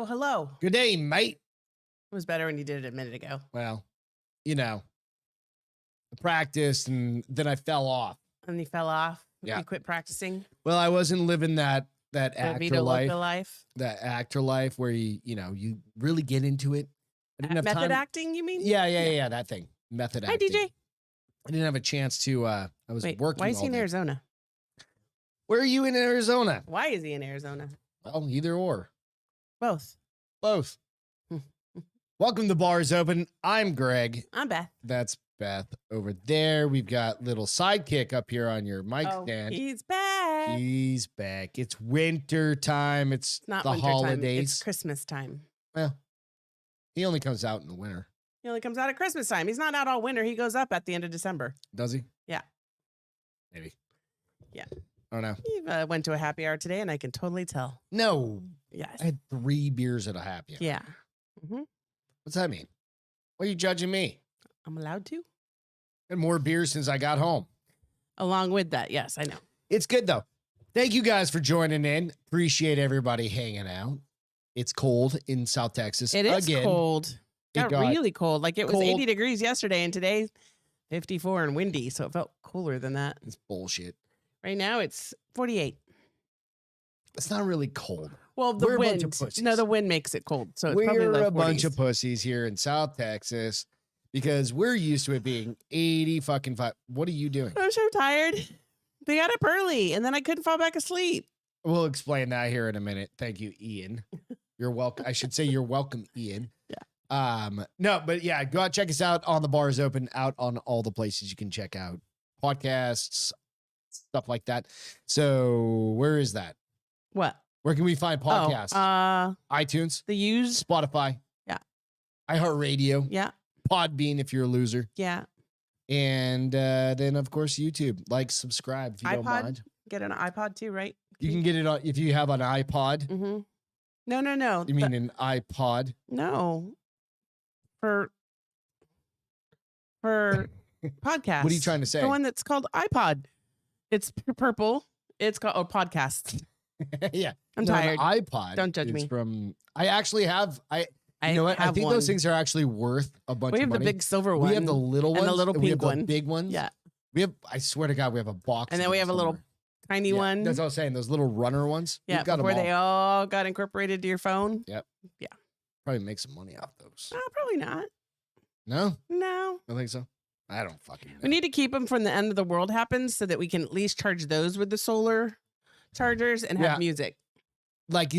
hello. Good day, mate. It was better when you did it a minute ago. Well, I practiced and then I fell off. And you fell off. Yeah. You quit practicing. Well, I wasn't living that actor Vita life. Loca life. That actor life where you really get into it. I didn't have Method time. acting, you mean? Yeah, that thing. Method Hi, acting. DJ. I didn't have a chance to I was working. Why is he all in day. Arizona? Where are you in Arizona? Why is he in Arizona? Well, either or. Both. Both. Welcome to Bars Open. I'm Greg. I'm Beth. That's Beth over there. We've got little sidekick up here on your mic Oh, stand. he's back. He's back. It's winter time. It's Not the winter holidays. time. It's Christmas time. Well, he only comes out in the winter. He only comes out at Christmas time. He's not out all winter. He goes up at the end of December. Does he? Yeah. Maybe. Yeah. I don't know. He went to a happy hour today, and I can totally tell. No. Yes. I had 3 beers at a happy hour. Yeah. Mm-hmm. What's that mean? Why are you judging me? I'm allowed to. Had more beers since I got home. Along with that, yes, I know. It's good, though. Thank you guys for joining in. Appreciate everybody hanging out. It's cold in South Texas. It is again. cold. Got really cold. Like it was cold. 80 degrees yesterday, and today 54 and windy, so it felt cooler than that. It's bullshit. Right now it's 48. It's not really cold. Well, the We're a bunch wind. of pussies. No, the wind makes it cold. So it's probably We're low a bunch 40s. of pussies here in South Texas because we're used to it being 80 fucking 5. What are you doing? I'm so tired. They got up early, and then I couldn't fall back asleep. We'll explain that here in a minute. Thank you, Ian. You're welcome. I should say you're welcome, Ian. Yeah. No, but yeah, go out, check us out on the Bars Open, out on all the places you can check out podcasts, stuff like that. So where is that? What? Where can we find podcasts? iTunes, The used. Spotify, Yeah. iHeartRadio, Yeah. Podbean if you're a loser, Yeah. and then of course YouTube. Like, subscribe if you don't iPod? mind. Get an iPod too, right? You can get it on if you have an iPod. Mm-hmm. No. You mean an iPod? No. For podcasts. What are you trying to say? The one that's called iPod. It's purple. It's called podcasts. Yeah. I'm tired. An iPod. Don't judge is me. From I actually have I you know what? I have think one. those things are actually worth a bunch We of have the money. big silver one. We have the little ones and the little we have pink one. the big ones. Yeah. We have I swear to God, we have a box. And then of we them have a little somewhere. tiny Yeah, one. That's what I was saying. Those little runner ones. Yeah, We've got before them they all got incorporated to your phone. Probably make some money off those. Probably not. No? No. I think so. I don't fucking know. We need to keep them from the end of the world happens so that we can at least charge those with the solar chargers and have Yeah. music. Like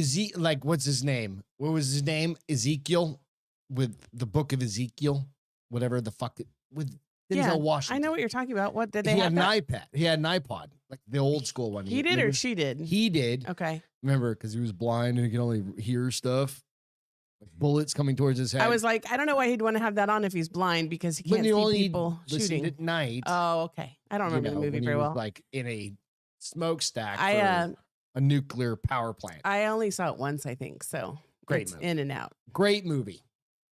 what's his name? What was his name? Ezekiel with the book of Ezekiel, whatever the fuck with Denzel Yeah, Washington. I know what you're talking about. What did they He have? had an that? iPad. He had an iPod, like the old school one. He did or Remember? she did? He did. Okay. Remember, because he was blind and he could only hear stuff, like bullets coming towards his head. I was like, I don't know why he'd want to have that on if he's blind because he But can't you see only people listened shooting. at night. Oh, okay. I don't remember the movie when he very was, well. Like in a smokestack I for a nuclear power plant. I only saw it once, I think. So Great it's movie. in and out. Great movie.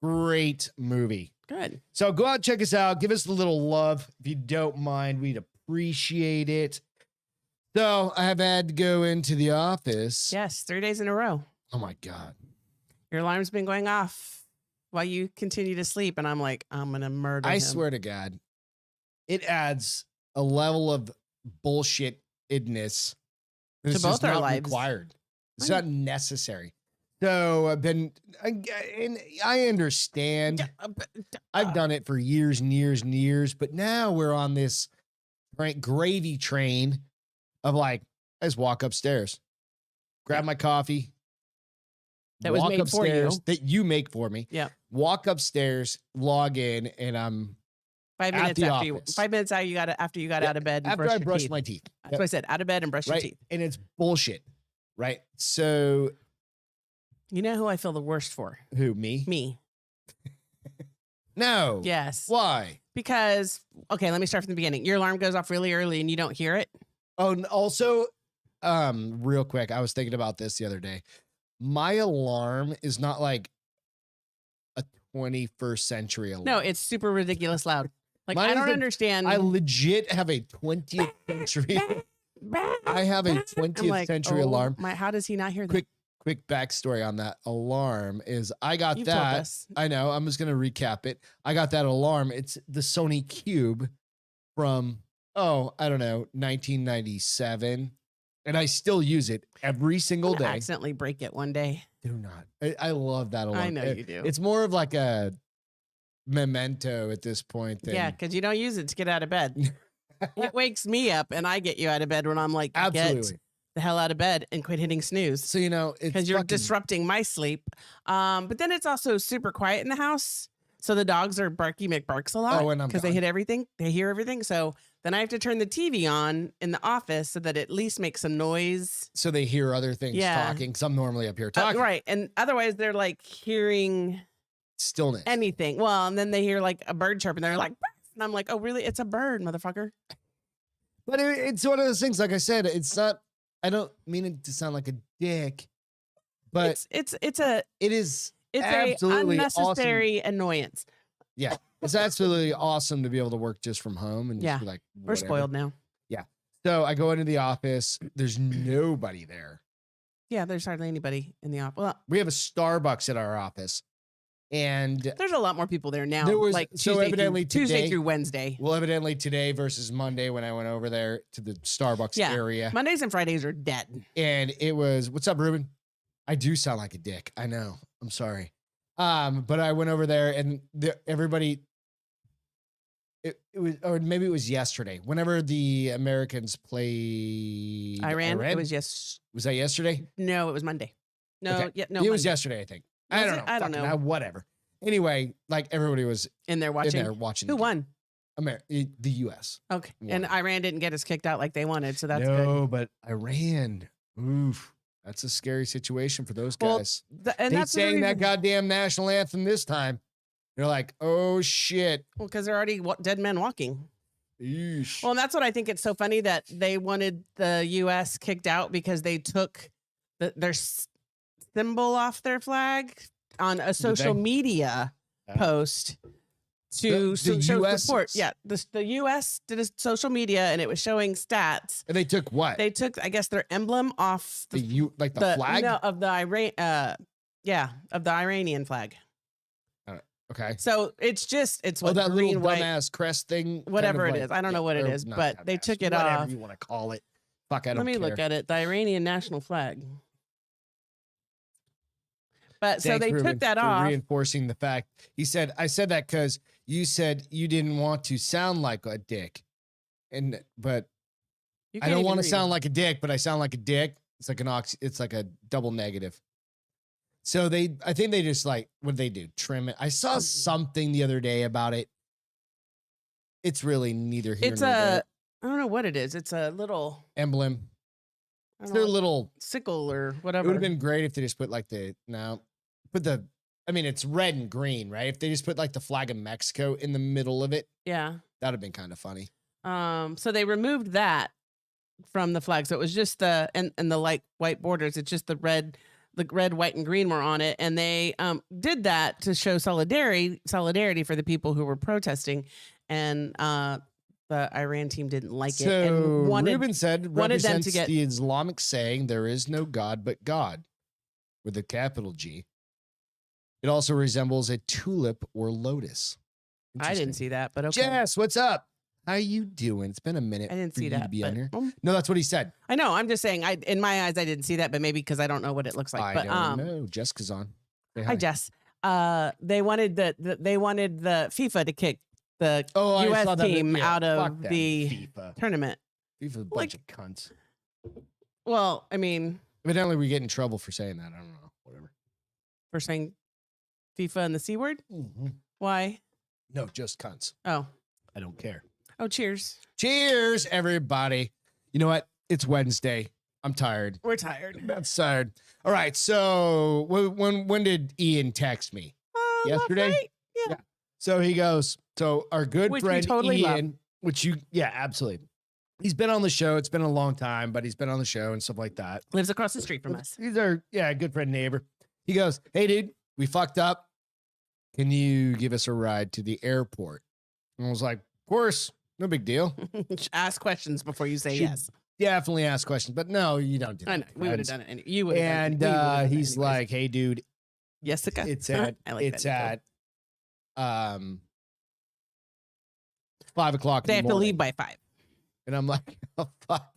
Great movie. Good. So go out, check us out. Give us a little love if you don't mind. We'd appreciate it. So I have had to go into the office. Yes, 3 days in a row. Oh my God. Your alarm's been going off while you continue to sleep, and I'm like, I'm gonna murder I him. swear to God, it adds a level of bullshitness To that's both just our not lives. required. It's Right. not necessary. So and I understand. I've done it for years and years and years, but now we're on this gravy train of like, I just walk upstairs, grab my coffee, That was walk made for you. upstairs that you make for me. Yeah. Walk upstairs, log in, and I'm 5 at minutes the after office. 5 minutes after you got Yeah, out of bed and after brushed I your brushed teeth. my teeth. That's what I said. Out of bed and brush your Right. teeth. And it's bullshit. Right. So You know who I feel the worst for? who, me? Me. No. Yes. Why? Because okay, let me start from the beginning. Your alarm goes off really early and you don't hear it. Oh, and also, real quick, I was thinking about this the other day. My alarm is not like a 21st century alarm. No, it's super ridiculous loud. Like Mine I is don't the- understand. I legit have a 20th century. I have a 20th I'm like, century oh, alarm. How does he not hear that? Quick quick backstory on that alarm is I got You've told that. us. I know. I'm just going to recap it. I got that alarm. It's the Sony Cube from, I don't know, 1997. And I still use it every single I'm gonna day. accidentally break it one day. Do not. I love that alarm. I know you do. It's more of like a memento at this point. Yeah, because you don't use it to get out of bed. It wakes me up and I get you out of bed when I'm like, Absolutely. get the hell out of bed and quit hitting snooze. So, you know, it's Because you're fucking- disrupting my sleep. But then it's also super quiet in the house. So the dogs are barky McBarks a lot Oh, and I'm because they gone. hit everything. They hear everything. So then I have to turn the TV on in the office so that it at least makes some noise. So they hear other things Yeah. talking. Because I'm normally up here talking. Right. And otherwise they're like hearing Stillness. anything. Well, and then they hear like a bird chirp and they're like, "Beth." And I'm like, oh, really? It's a bird, motherfucker. But it's one of those things, like I said, it's not, I don't mean it to sound like a dick, but it's it is a absolutely unnecessary annoyance. Yeah. It's absolutely awesome to be able to work just from home and just Yeah. be like, We're whatever. spoiled now. So I go into the office. There's nobody there. Yeah, there's hardly anybody in the office. Well, We have a Starbucks at our office. And there's a lot more people there now. There was- like so Tuesday evidently through, Tuesday today- through Wednesday. well, evidently today versus Monday when I went over there to the Starbucks Yeah. area. Mondays and Fridays are dead. And it was, what's up, Ruben? I do sound like a dick. I know. I'm sorry. But I went over there and everybody, it was, or maybe it was yesterday, whenever the Americans played Iran. It was was that yesterday? no, it was Monday. No, Okay. yeah, no. It was Monday. yesterday, I think. I Was don't it? know. I don't Fucking know. whatever. Anyway, like everybody was And they're watching. in there watching. Who the game. won? The U.S. Okay. Won. And Iran didn't get us kicked out like they wanted, so that's good. No, but Iran. Oof. That's a scary situation for those Well, guys. And They that's the sang that reason- goddamn national anthem this time. They're like, oh shit. Well, because they're already dead men walking. Eesh. Well, and that's what I think it's so funny that they wanted the U.S. kicked out because they took their symbol off their flag on a social they? media Yeah. post to The show US support. 's? Yeah, the U.S. did a social media and it was showing stats. And they took what? They took, I guess, their emblem off the flag? no, of the Iran. Of the Iranian flag. Okay. So it's what that green, little white, dumbass crest thing. kind whatever of it like- is. I don't know what it or is, not but they dumbass, took it whatever off. you want to call it. Fuck, I don't Let me look care. at it. The Iranian national flag. But so Thanks, they Ruben, took that for off. reinforcing the fact. He said, I said that because you said you didn't want to sound like a dick. But You I can't don't even want to read. sound like a dick, but I sound like a dick. It's like it's like a double negative. So I think they just like, what did they do? Trim it. I saw something the other day about it. It's really neither here It's nor there. I don't know what it is. It's a little Emblem. I It's don't their know, little, sickle or it whatever. would have been great if they just put like I mean, it's red and green, right? If they just put like the flag of Mexico in the middle of it, Yeah. that'd have been kind of funny. So they removed that from the flag. So it was just the and the light white borders. It's just the red, white, and green were on it. And they did that to show solidarity for the people who were protesting. And the Iran team didn't like it. So And Ruben said wanted them to represents get- the Islamic saying there is no God but God with a capital G. It also resembles a tulip or lotus. I didn't Interesting. see that, but okay. Jess, what's up? How you doing? It's been a minute. I didn't for see you that. to be on but, here. well, No, that's what he said. I know. I'm just saying. In my eyes, I didn't see that, but maybe because I don't know what it looks like. I But don't know. Jessica's on. Say hi, Jess. They wanted the FIFA to kick the I U.S. saw that. team Yeah, out fuck of them. the FIFA. tournament. FIFA's a bunch of cunts. Well, I mean, Evidently, we get in trouble for saying that. I don't know. Whatever. for saying FIFA and the C word. Why? No, just cunts. Oh, I don't care. oh, cheers. Cheers, everybody. You know what? It's Wednesday. I'm tired. We're tired. That's tired. All right. So when did Ian text me? Last Yesterday? night? Yeah. So he goes, so our good Which we friend totally love. Ian, absolutely. He's been on the show. It's been a long time, but he's been on the show and stuff like that. Lives across the street from us. He's our, good friend, neighbor. He goes, hey, dude, we fucked up. Can you give us a ride to the airport? And I was like, of course, no big deal. Ask questions before you say Should- yes. definitely ask questions, but no, you don't do that. I know. We would have done it. You would And he's like, "Hey, dude, Jessica. it's at I like that. 5 o'clock. They have to leave by 5. And I'm like, oh, fuck.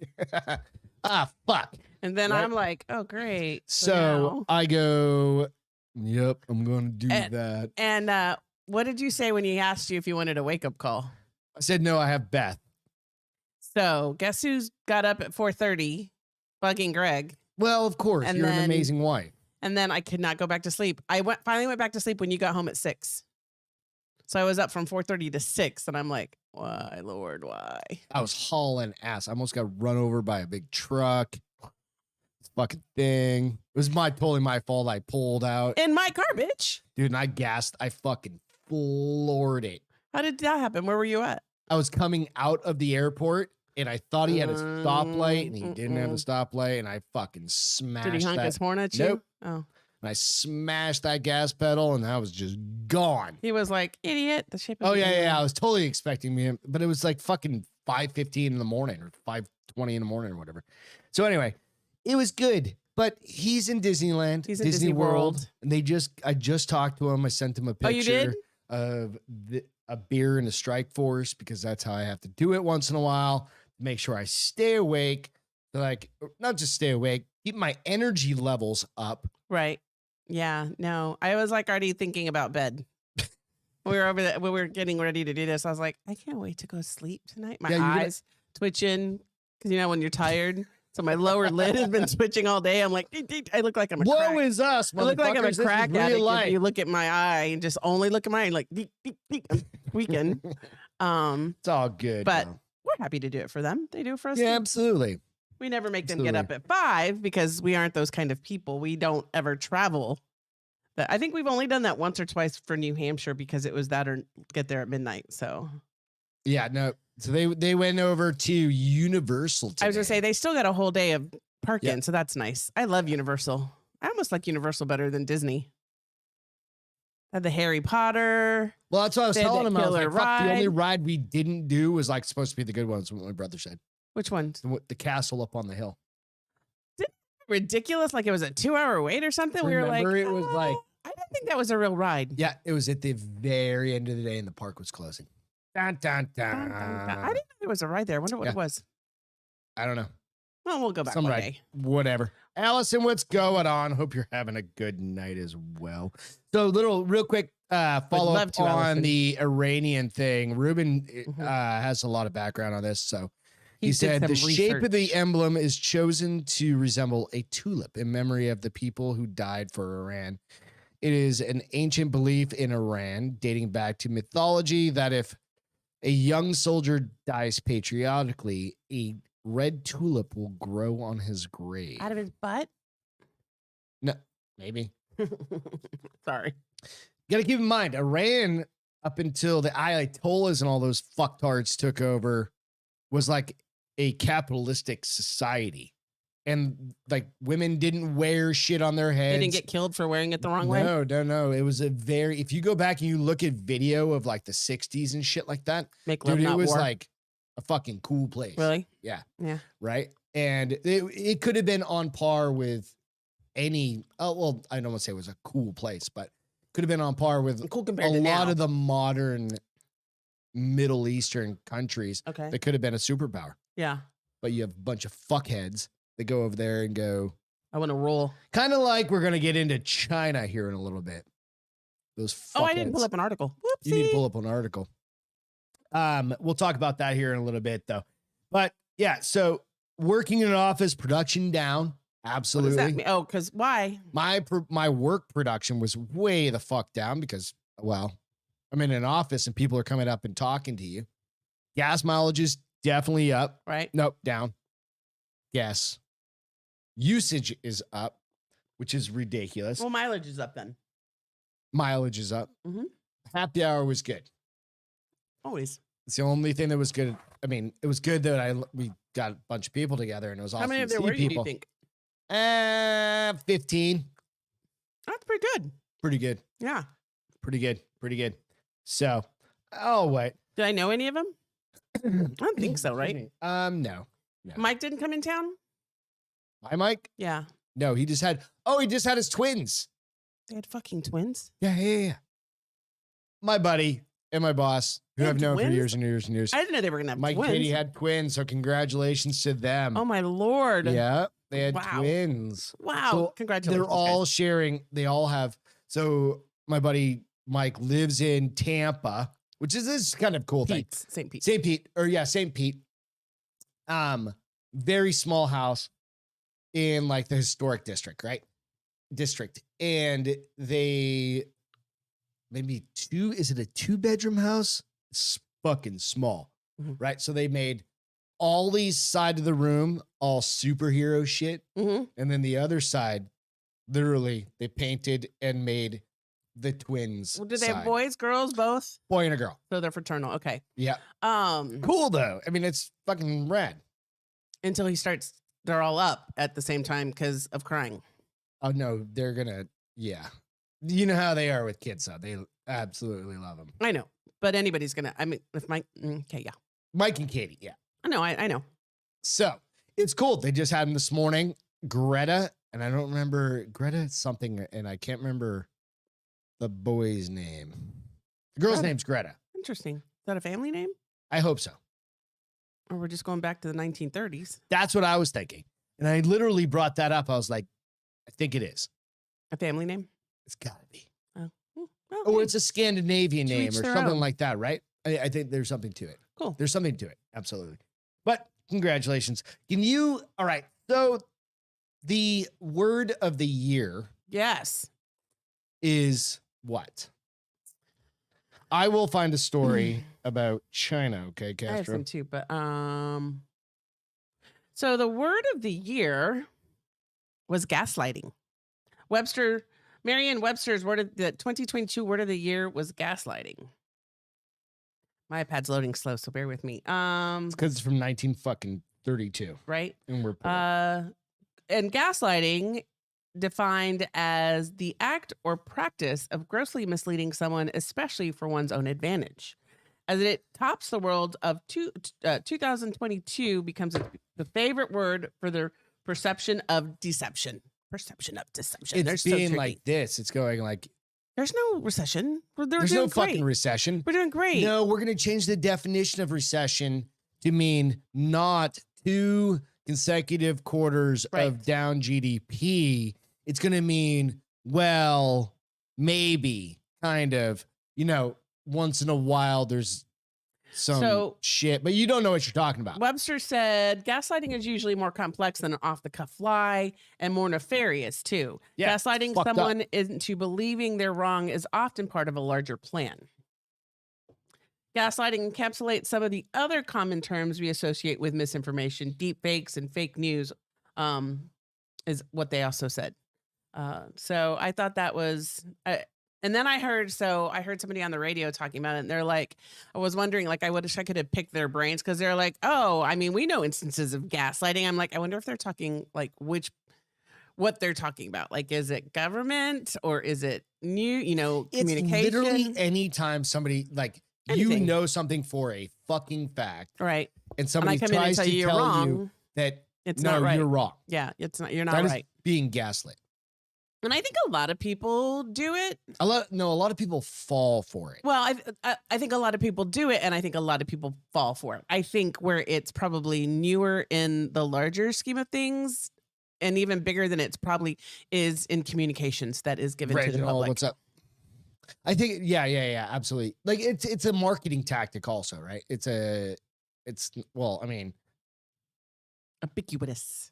Fuck. And then Right? I'm like, oh, great. So I go, yep, I'm going to do that. And what did you say when he asked you if you wanted a wake-up call? I said, no, I have Beth. So guess who's got up at 4:30 bugging Greg? Well, of course. And you're then, an amazing wife. And then I could not go back to sleep. I finally went back to sleep when you got home at 6. So I was up from 4:30 to 6, and I'm like, why, Lord, why? I was hauling ass. I almost got run over by a big truck. This fucking thing. It was totally my fault. I pulled out. In my car, bitch. Dude, and I gassed. I fucking floored it. How did that happen? Where were you at? I was coming out of the airport, and I thought he had a stoplight, and he didn't have a stoplight, and I fucking smashed. Did he honk his horn at you? Nope. Oh. And I smashed that gas pedal, and I was just gone. He was like, idiot. The shape of Oh, yeah. I was totally expecting him, but it was like fucking 5:15 in the morning or 5:20 in the morning or whatever. So anyway, it was good. But he's in Disneyland. He's in Disney Disney World. And I just talked to him. I sent him a picture you did? of a beer and a Strike Force because that's how I have to do it once in a while. Make sure I stay awake. Like, not just stay awake, keep my energy levels up. Right. Yeah. No, I was like already thinking about bed. We were over there. We were getting ready to do this. I was like, I can't wait to go sleep tonight. My eyes twitching because when you're tired. So my lower lid has been twitching all day. I'm like, I look like I'm a crack. Woe is us, I look like I'm a motherfuckers. crack addict. Life. If you look at my eye and just only look at my eye, like, I'm tweaking. It's all good. But we're happy to do it for them. They do it for us. Yeah, too. absolutely. We never make them get up at 5 because we aren't those kind of people. We don't ever travel. But I think we've only done that once or twice for New Hampshire because it was that or get there at midnight. So yeah, no. So they went over to Universal today. I was gonna say they still got a whole day of parking, so that's nice. I love Universal. I almost like Universal better than Disney. Had the Harry Potter. Well, that's what I was telling him. I was like, fuck, the only ride. ride we didn't do was like supposed to be the good ones. What my brother said. Which one? The castle up on the hill. Ridiculous, like it was a 2-hour wait or something. We were like, it was like, I didn't think that was a real ride. yeah, it was at the very end of the day and the park was closing. Dun, dun, dun. Dun, dun, dun. I didn't know there was a ride there. I wonder what it was. I don't know. Well, we'll go back Some one ride. day. Whatever. Allison, what's going on? Hope you're having a good night as well. So real quick follow up on Allison. the Iranian thing. Ruben has a lot of background on this. So he said the shape of the emblem is chosen to resemble a tulip in memory of the people who died for Iran. It is an ancient belief in Iran dating back to mythology that if a young soldier dies patriotically, a red tulip will grow on his grave. Out of his butt? No, maybe. Sorry. You got to keep in mind, Iran, up until the Ayatollahs and all those fucktards took over, was like a capitalistic society. And like women didn't wear shit on their heads. They didn't get killed for wearing it the wrong way? No. It was if you go back and you look at video of like the 60s and shit like that, Make love, dude, it not was war. like a fucking cool place. Really? Yeah. Yeah. Right. And it could have been on par with any, I don't want to say it was a cool place, but could have been on par with Cool a compared to lot now. of the modern Middle Eastern countries. Okay. That could have been a superpower. Yeah. But you have a bunch of fuckheads that go over there and go, I want to roll. kind of like we're going to get into China here in a little bit. Those fuckheads. Oh, I didn't pull up an article. Whoopsie. You need to pull up an article. We'll talk about that here in a little bit, though. But yeah, so working in an office, production down. What does Absolutely. that mean? Oh, because why? My work production was way the fuck down because, well, I'm in an office and people are coming up and talking to you. Gas mileage is definitely up. Right? Nope, down. Gas usage is up, which is ridiculous. Well, mileage is up then. Mileage is up. Mhm. Happy hour was good. Always. It's the only thing that was good. I mean, it was good that we got a bunch of people together and it was awesome. How many of to there see were you, do you people. think? 15. That's pretty good. Pretty good. Yeah. Pretty good. So, oh, wait. Did I know any of them? I don't think so, right? No. Yeah. Mike didn't come in town? My Mike? Yeah. No, he just had his twins. They had fucking twins? Yeah. My buddy and my boss, who They I've had known for twins? years and years and years. I didn't know they were going to have Mike twins. and Katie had twins, so congratulations to them. Oh, my Lord. Yeah, they had Wow. twins. Wow. So Congratulations. they're all guys. sharing. They all have. So my buddy Mike lives in Tampa, which is this kind of cool thing. St. Pete. St. Pete. Very small house in like the historic district, right? And they maybe is it a 2-bedroom house? It's fucking small, right? So they made all these side of the room all superhero shit, and then the other side, literally, they painted and made the twins. Well, did they have boys, girls, both? Boy and a girl. So they're fraternal. Okay. Yeah. Um, Cool though. I mean, it's fucking rad. Until they're all up at the same time because of crying. Oh no, they're gonna. Yeah, you know how they are with kids, though. They absolutely love them. I know, but anybody's gonna. I mean, if Mike. Okay, yeah. Mike and Katie. Yeah. I know. I know. So it's cool. They just had them this morning. Greta, and I don't remember Greta something, and I can't remember the boy's name. The girl's name's Greta. Interesting. Is that a family name? I hope so. Or we're just going back to the 1930s? That's what I was thinking, and I literally brought that up. I was like, I think it is A family name? It's gotta be. Oh. Well, Or hey, it's a Scandinavian To name each or their something own. like that, right? I think there's something to it. cool. There's something to it. Absolutely. But congratulations. All right. So the word of the year Yes. is what? I will find a story about China. Okay, I have Castro. some too, but so the word of the year was gaslighting. Merriam-Webster's word of the 2022 word of the year was gaslighting. My iPad's loading slow, so bear with me. It's because it's from 1932, Right? and we're poor. And gaslighting defined as the act or practice of grossly misleading someone, especially for one's own advantage. As it tops the world of 2022 becomes the favorite word for the perception of deception. Perception of deception. It's They're so being tricky. like this. It's going like There's no recession. there's no fucking recession. We're doing great. No, we're going to change the definition of recession to mean not 2 consecutive quarters of down GDP. It's going to mean, well, maybe, kind of, once in a while there's some shit, but you don't know what you're talking about. Webster said gaslighting is usually more complex than an off-the-cuff lie and more nefarious, too. Yeah, Gaslighting fucked someone into believing they're wrong is often part of a larger plan. Gaslighting encapsulates some of the other common terms we associate with misinformation. Deep fakes and fake news is what they also said. So I thought that was... and then I heard somebody on the radio talking about it, and they're like, I was wondering, like, I wish I could have picked their brains, because they're like, oh, I mean, we know instances of gaslighting. I'm like, I wonder if they're talking, like, what they're talking about. Like, is it government or is it It's communication? literally anytime somebody, like, Anything. you know something for a fucking fact, Right. and somebody come in and tries tell to you you're tell wrong. you that, It's no, not right. you're wrong. Yeah, you're not That is right. being gaslit. And I think a lot of people do it. A lot of people fall for it. Well, I think a lot of people do it, and I think a lot of people fall for it. I think where it's probably newer in the larger scheme of things, and even bigger than it's probably is in communications that is given to the Reginald, public. what's up? I think, yeah, absolutely. Like, it's a marketing tactic also, right? Ubiquitous.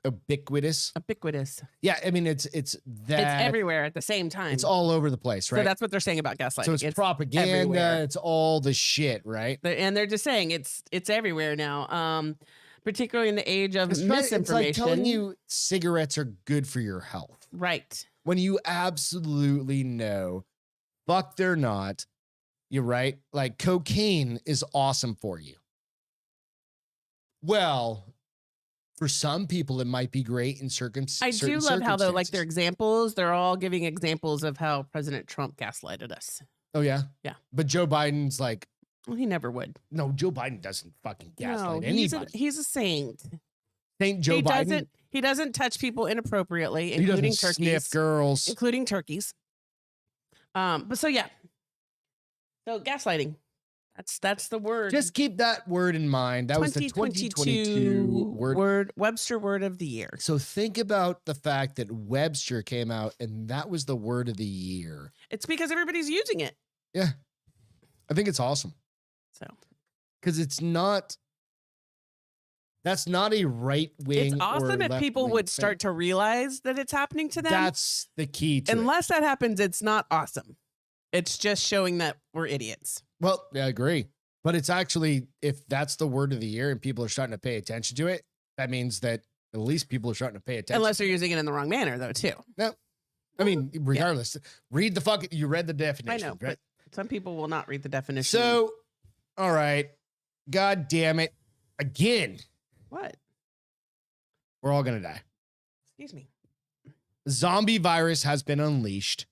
Ubiquitous. Yeah, I mean, it's that. It's everywhere at the same time. It's all over the place, right? So that's what they're saying about gaslighting. So it's propaganda. everywhere. It's all the shit, right? And they're just saying it's everywhere now. Particularly in the age of It's misinformation. like telling you cigarettes are good for your health Right. when you absolutely know, fuck, they're not. You're right. Like, cocaine is awesome for you. Well, for some people, it might be great in certain I do love how, though, like, their circumstances. examples, they're all giving examples of how President Trump gaslighted us. Oh, yeah? Yeah. But Joe Biden's like, Well, he never would. No, Joe Biden doesn't fucking gaslight No, anybody. he's a saint. Saint Joe Biden. He doesn't touch people inappropriately, He including doesn't turkeys. sniff girls. Including turkeys. But so yeah. So gaslighting. That's the word. Just keep that word in mind. That was the 2022 Webster word of the year. So think about the fact that Webster came out and that was the word of the year. It's because everybody's using it. Yeah. I think it's awesome. So, because that's not a right wing. It's awesome if people would start to realize that it's happening to them. That's the key to Unless that happens, it's not awesome. It's just showing that we're idiots. Well, I agree. But it's actually, if that's the word of the year and people are starting to pay attention to it, that means that at least people are starting to pay attention. Unless they're using it in the wrong manner, though, too. No. I mean, regardless, read you read the definition. I know, right? but some people will not read the definition. So, all right. God damn it. Again. What? We're all going to die. Excuse me. Zombie virus has been unleashed.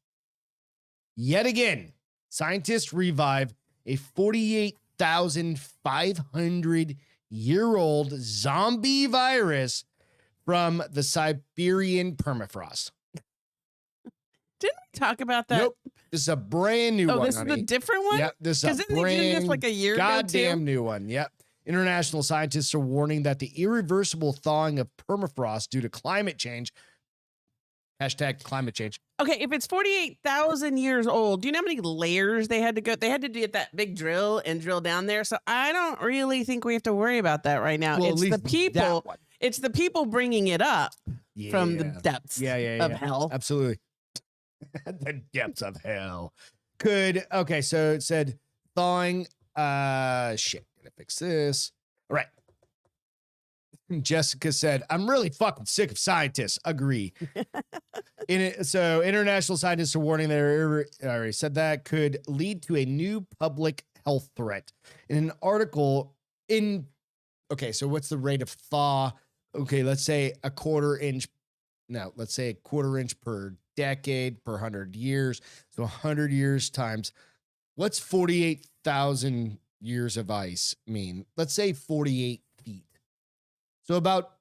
Yet again, scientists revive a 48,500-year-old zombie virus from the Siberian permafrost. Didn't we talk about that? Nope. This is a brand new one. Oh, this honey. is a different one? Yep. This is a brand like a year goddamn new one. Yep. International scientists are warning that the irreversible thawing of permafrost due to climate change. Hashtag climate change. Okay, if it's 48,000 years old, do you know how many layers they had to go? They had to get that big drill and drill down there. So I don't really think we have to worry about that right now. Well, it's the people. It's the people bringing it up from the depths of hell. Absolutely. The depths of hell. Okay, so it said thawing. Shit. Gotta fix this. All right. Jessica said, I'm really fucking sick of scientists. Agree. So international scientists are warning that, I already said that, could lead to a new public health threat. In an article so what's the rate of thaw? Okay, let's say a quarter inch per decade per 100 years. So 100 years times, what's 48,000 years of ice mean? Let's say 48 feet. So about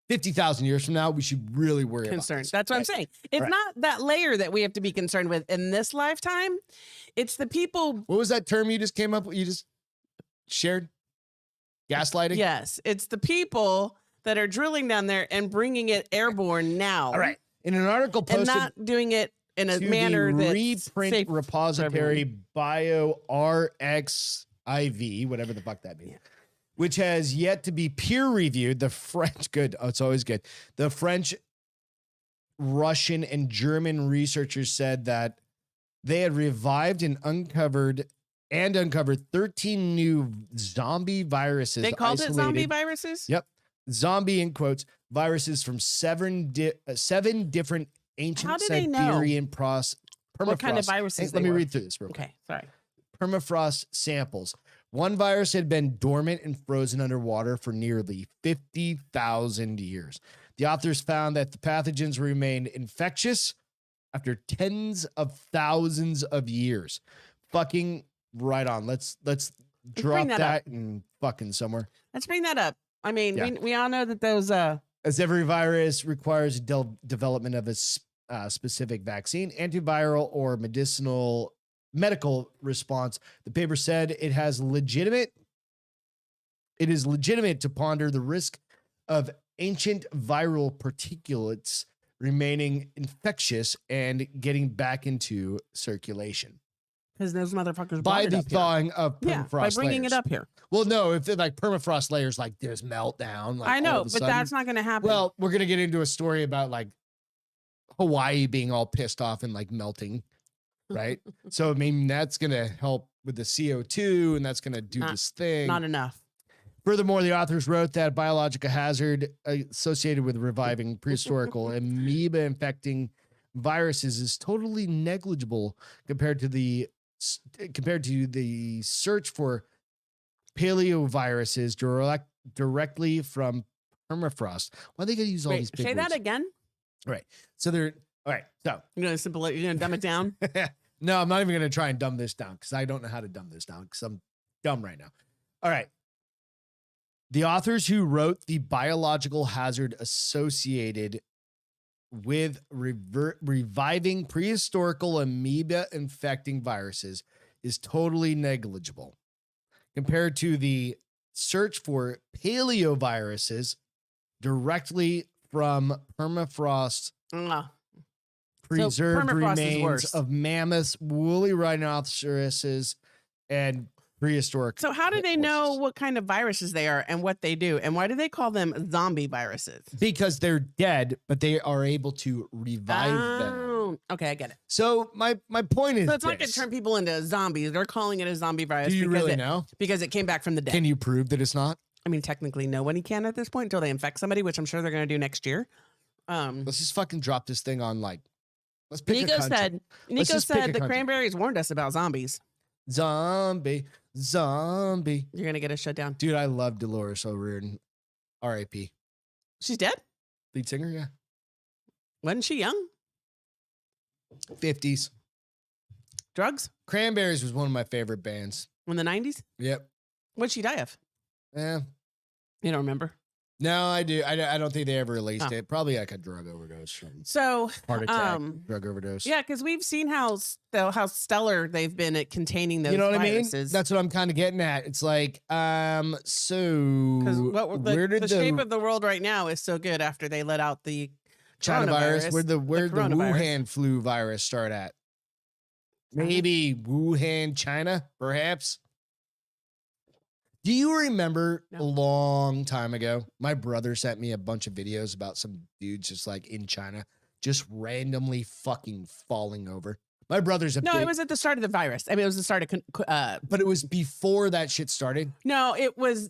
50,000 years from now, we should really worry about this. That's what I'm saying. It's not that layer that we have to be concerned with in this lifetime. It's the people. What was that term you just came up with? You just shared? Gaslighting? Yes. It's the people that are drilling down there and bringing it airborne now. All right. In an article posted. And not doing it in a manner that's reprint safe repository BioRxiv, whatever the fuck that means. Yeah. Which has yet to be peer reviewed. The French, it's always good. The French, Russian, and German researchers said that they had revived and uncovered 13 new zombie viruses. They called it zombie viruses? Yep. Zombie in quotes, viruses from seven different ancient Siberian permafrost. What kind of viruses? Let me read through this real quick. Okay, sorry. Permafrost samples. One virus had been dormant and frozen underwater for nearly 50,000 years. The authors found that the pathogens remained infectious after tens of thousands of years. Fucking right on. Let's drop that and fucking somewhere. Let's bring that up. I mean, we all know that those as every virus requires development of a specific vaccine, antiviral, or medical response. The paper said it is legitimate to ponder the risk of ancient viral particulates remaining infectious and getting back into circulation. Because those motherfuckers by the thawing of permafrost by bringing layers. it up here. Well, no, if they're like permafrost layers, like there's meltdown. Like I know, but sudden. that's not going to happen. Well, we're going to get into a story about like Hawaii being all pissed off and like melting. Right. So, I mean, that's going to help with the CO2 and that's going to do this thing. Not enough. Furthermore, the authors wrote that biological hazard associated with reviving prehistorical amoeba infecting viruses is totally negligible compared to the search for paleoviruses directly from permafrost. Why are they going to use all these big words? Say that again? All right. So they're all right. So you're going to dumb it down? No, I'm not even going to try and dumb this down because I don't know how to dumb this down because I'm dumb right now. All right. The authors who wrote the biological hazard associated with reviving prehistorical amoeba infecting viruses is totally negligible compared to the search for paleoviruses directly from permafrost preserved permafrost is remains worse. of mammoths, woolly rhinoceroses, and prehistoric. So how do they know horses. what kind of viruses they are and what they do? And why do they call them zombie viruses? Because they're dead, but they are able to revive them. Okay, I get it. So my point is, So it's not going to turn people into zombies. They're calling it a zombie virus. Do you really know? Because it came back from the dead. Can you prove that it's not? I mean, technically, nobody can at this point until they infect somebody, which I'm sure they're going to do next year. Let's just fucking drop this thing on like. Let's pick Nico a country. Nico just pick said a the country. Cranberries warned us about zombies. Zombie. You're going to get us shut down. Dude, I love Dolores O'Riordan. R.I.P. She's dead? Lead singer, yeah. Wasn't she young? 50s. Drugs? Cranberries was one of my favorite bands. In the 90s? Yep. What'd she die of? Yeah. You don't remember? No, I do. I don't think they ever released it. Probably like a drug overdose from So, heart attack, drug overdose. yeah, because we've seen how stellar they've been at containing those You know what viruses. I mean? That's what I'm kind of getting at. It's like, so Because where did the shape of the world right now is so good after they let out the China virus? Where the coronavirus. Wuhan flu virus start at? Maybe Wuhan, China, perhaps. Do you remember a long time ago? My brother sent me a bunch of videos about some dudes just like in China, just randomly fucking falling over. My brother's No, it was at the start of the virus. I mean, it was the start of. But it was before that shit started. No, it was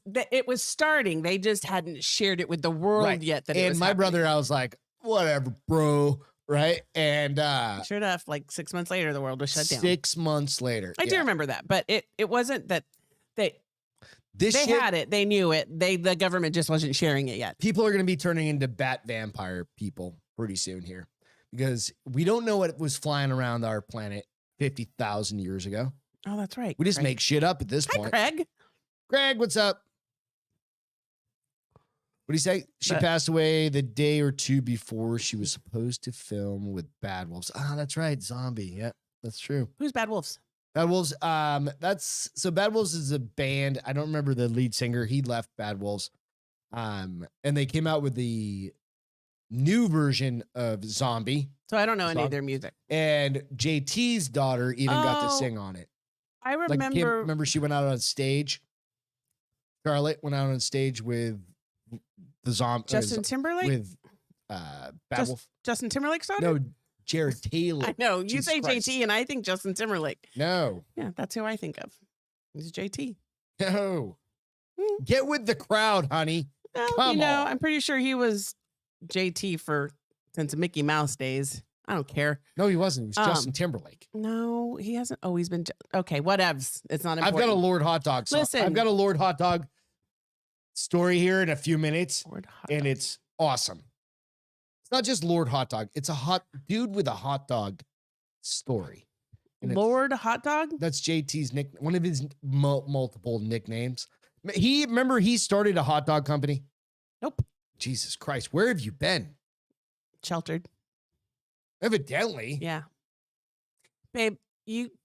starting. They just hadn't shared it with the world yet. That it and was my happening. brother, I was like, whatever, bro. Right. And sure enough, like 6 months later, the world was shut down. 6 months later. I do remember that, but it wasn't that they This they shit, had it. They knew it. The government just wasn't sharing it yet. people are going to be turning into bat vampire people pretty soon here because we don't know what was flying around our planet 50,000 years ago. Oh, that's right. We just Craig. make shit up at this Hi, point. Craig. Greg, what's up? What do you say? She passed away the day or two before she was supposed to film with Bad Wolves. Ah, that's right. Zombie. Yeah, that's true. Who's Bad Wolves? Bad Wolves. Bad Wolves is a band. I don't remember the lead singer. He left Bad Wolves. And they came out with the new version of Zombie. So I don't know any of their music. And JT's daughter even got to Oh, sing on it. I Like, remember. remember she went out on stage. Charlotte went out on stage with the zombie. Justin Timberlake? With Bad Wolf. Justin Timberlake's daughter? No, Jared Taylor. I know. You Jesus say Christ. JT, and I think Justin Timberlake. No. Yeah, that's who I think of. He's JT. No. Hmm. Get with the crowd, honey. Well, Come on. I'm pretty sure he was JT since Mickey Mouse days. I don't care. No, he wasn't. It was Justin Timberlake. No, he hasn't always been. Okay, whatevs. It's not I've important. got a Lord Hot Dog song. Listen. I've got a Lord Hot Dog story here in a few minutes, Lord Hot and Dog. it's awesome. It's not just Lord Hot Dog. It's a hot dude with a hot dog story. And Lord Hot Dog? that's JT's nick, one of his multiple nicknames. He started a hot dog company. Nope. Jesus Christ, where have you been? Sheltered. Evidently. Yeah. Babe,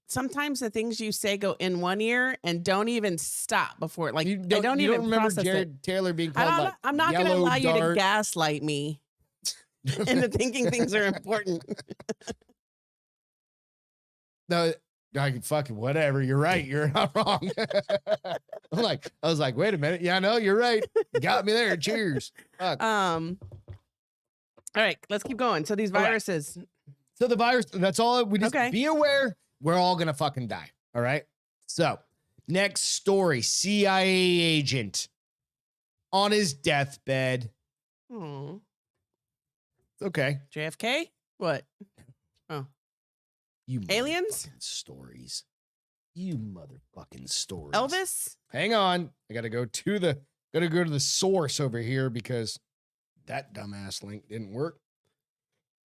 sometimes the things you say go in one ear and don't even stop before it. Like, I don't even remember process Jared it. Taylor being called I'm not going to Yellow allow you to Dart. gaslight me into thinking things are important. No, I can fucking whatever. You're right. You're not wrong. I was like, wait a minute. Yeah, I know. You're right. You got me there. Cheers. Fuck. All right, let's keep going. So these All right. viruses. So the virus, that's all. We just Okay. be aware. We're all going to fucking die. All right. So next story, CIA agent on his deathbed. Oh, Okay. JFK? What? You Aliens? motherfucking stories. You motherfucking stories. Elvis? Hang on. I got to go to the source over here because that dumbass link didn't work.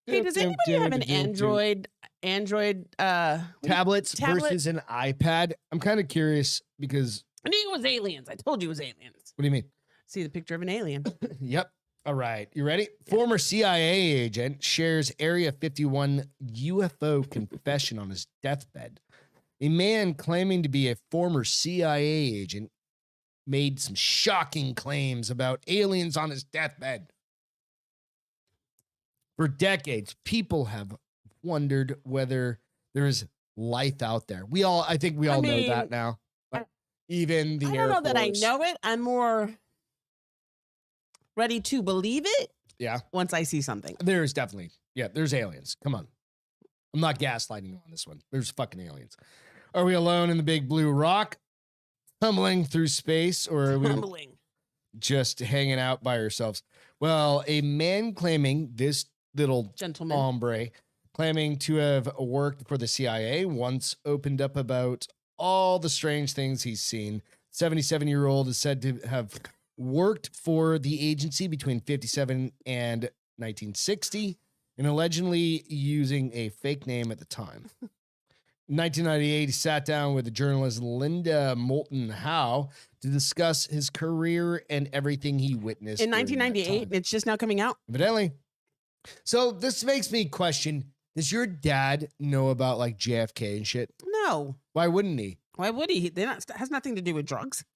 Hey, does anybody have an Android tablets tablet? versus an iPad? I'm kind of curious because I knew it was aliens. I told you it was aliens. what do you mean? See the picture of an alien. Yep. All right. You ready? Yeah. Former CIA agent shares Area 51 UFO confession on his deathbed. A man claiming to be a former CIA agent made some shocking claims about aliens on his deathbed. For decades, people have wondered whether there's life out there. I think we all know that now. Even the Air Force. I don't know that I know it. I'm more ready to believe it. Yeah. Once I see something. There's definitely, there's aliens. Come on. I'm not gaslighting you on this one. There's fucking aliens. Are we alone in the big blue rock, tumbling through space, or are we just hanging out by ourselves? Well, a man claiming, this little gentleman hombre, claiming to have worked for the CIA, once opened up about all the strange things he's seen. 77-year-old is said to have worked for the agency between 57 and 1960 and allegedly using a fake name at the time. In 1998, he sat down with the journalist Linda Moulton Howe to discuss his career and everything he witnessed. In 1998, it's just now coming out. Evidently. So this makes me question, does your dad know about like JFK and shit? No. Why wouldn't he? Why would he? Has nothing to do with drugs.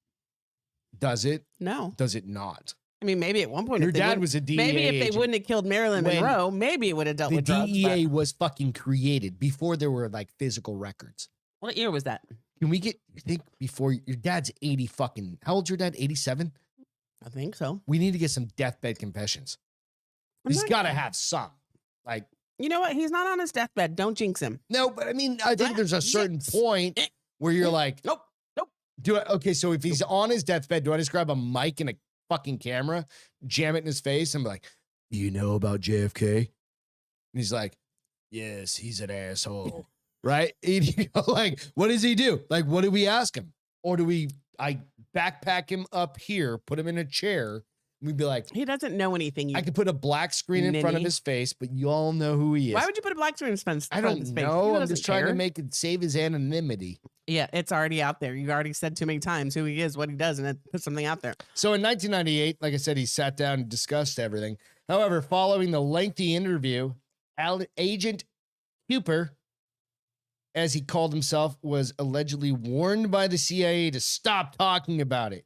Does it? No. Does it not? I mean, maybe at one point, your dad was a DEA maybe if agent. they wouldn't have killed Marilyn Monroe, maybe it would have dealt with drugs. The DEA was fucking created before there were like physical records. What year was that? Can we think before your dad's 80 fucking, how old's your dad? 87? I think so. We need to get some deathbed confessions. He's got to have some. Like, you know what? He's not on his deathbed. Don't jinx him. No, but I mean, I think there's a certain point where you're like, nope. Okay, so if he's on his deathbed, do I just grab a mic and a fucking camera, jam it in his face, and be like, do you know about JFK? And he's like, yes, he's an asshole. Right? Like, what does he do? Like, what do we ask him? Or do I backpack him up here, put him in a chair, and we'd be like, he doesn't know anything. I could put a black screen in front of his face, but you all know who he is. Why would you put a black screen in front of his face? I don't know. I'm just trying to save his anonymity. Yeah, it's already out there. You already said too many times who he is, what he does, and it put something out there. So in 1998, like I said, he sat down and discussed everything. However, following the lengthy interview, Agent Cooper, as he called himself, was allegedly warned by the CIA to stop talking about it.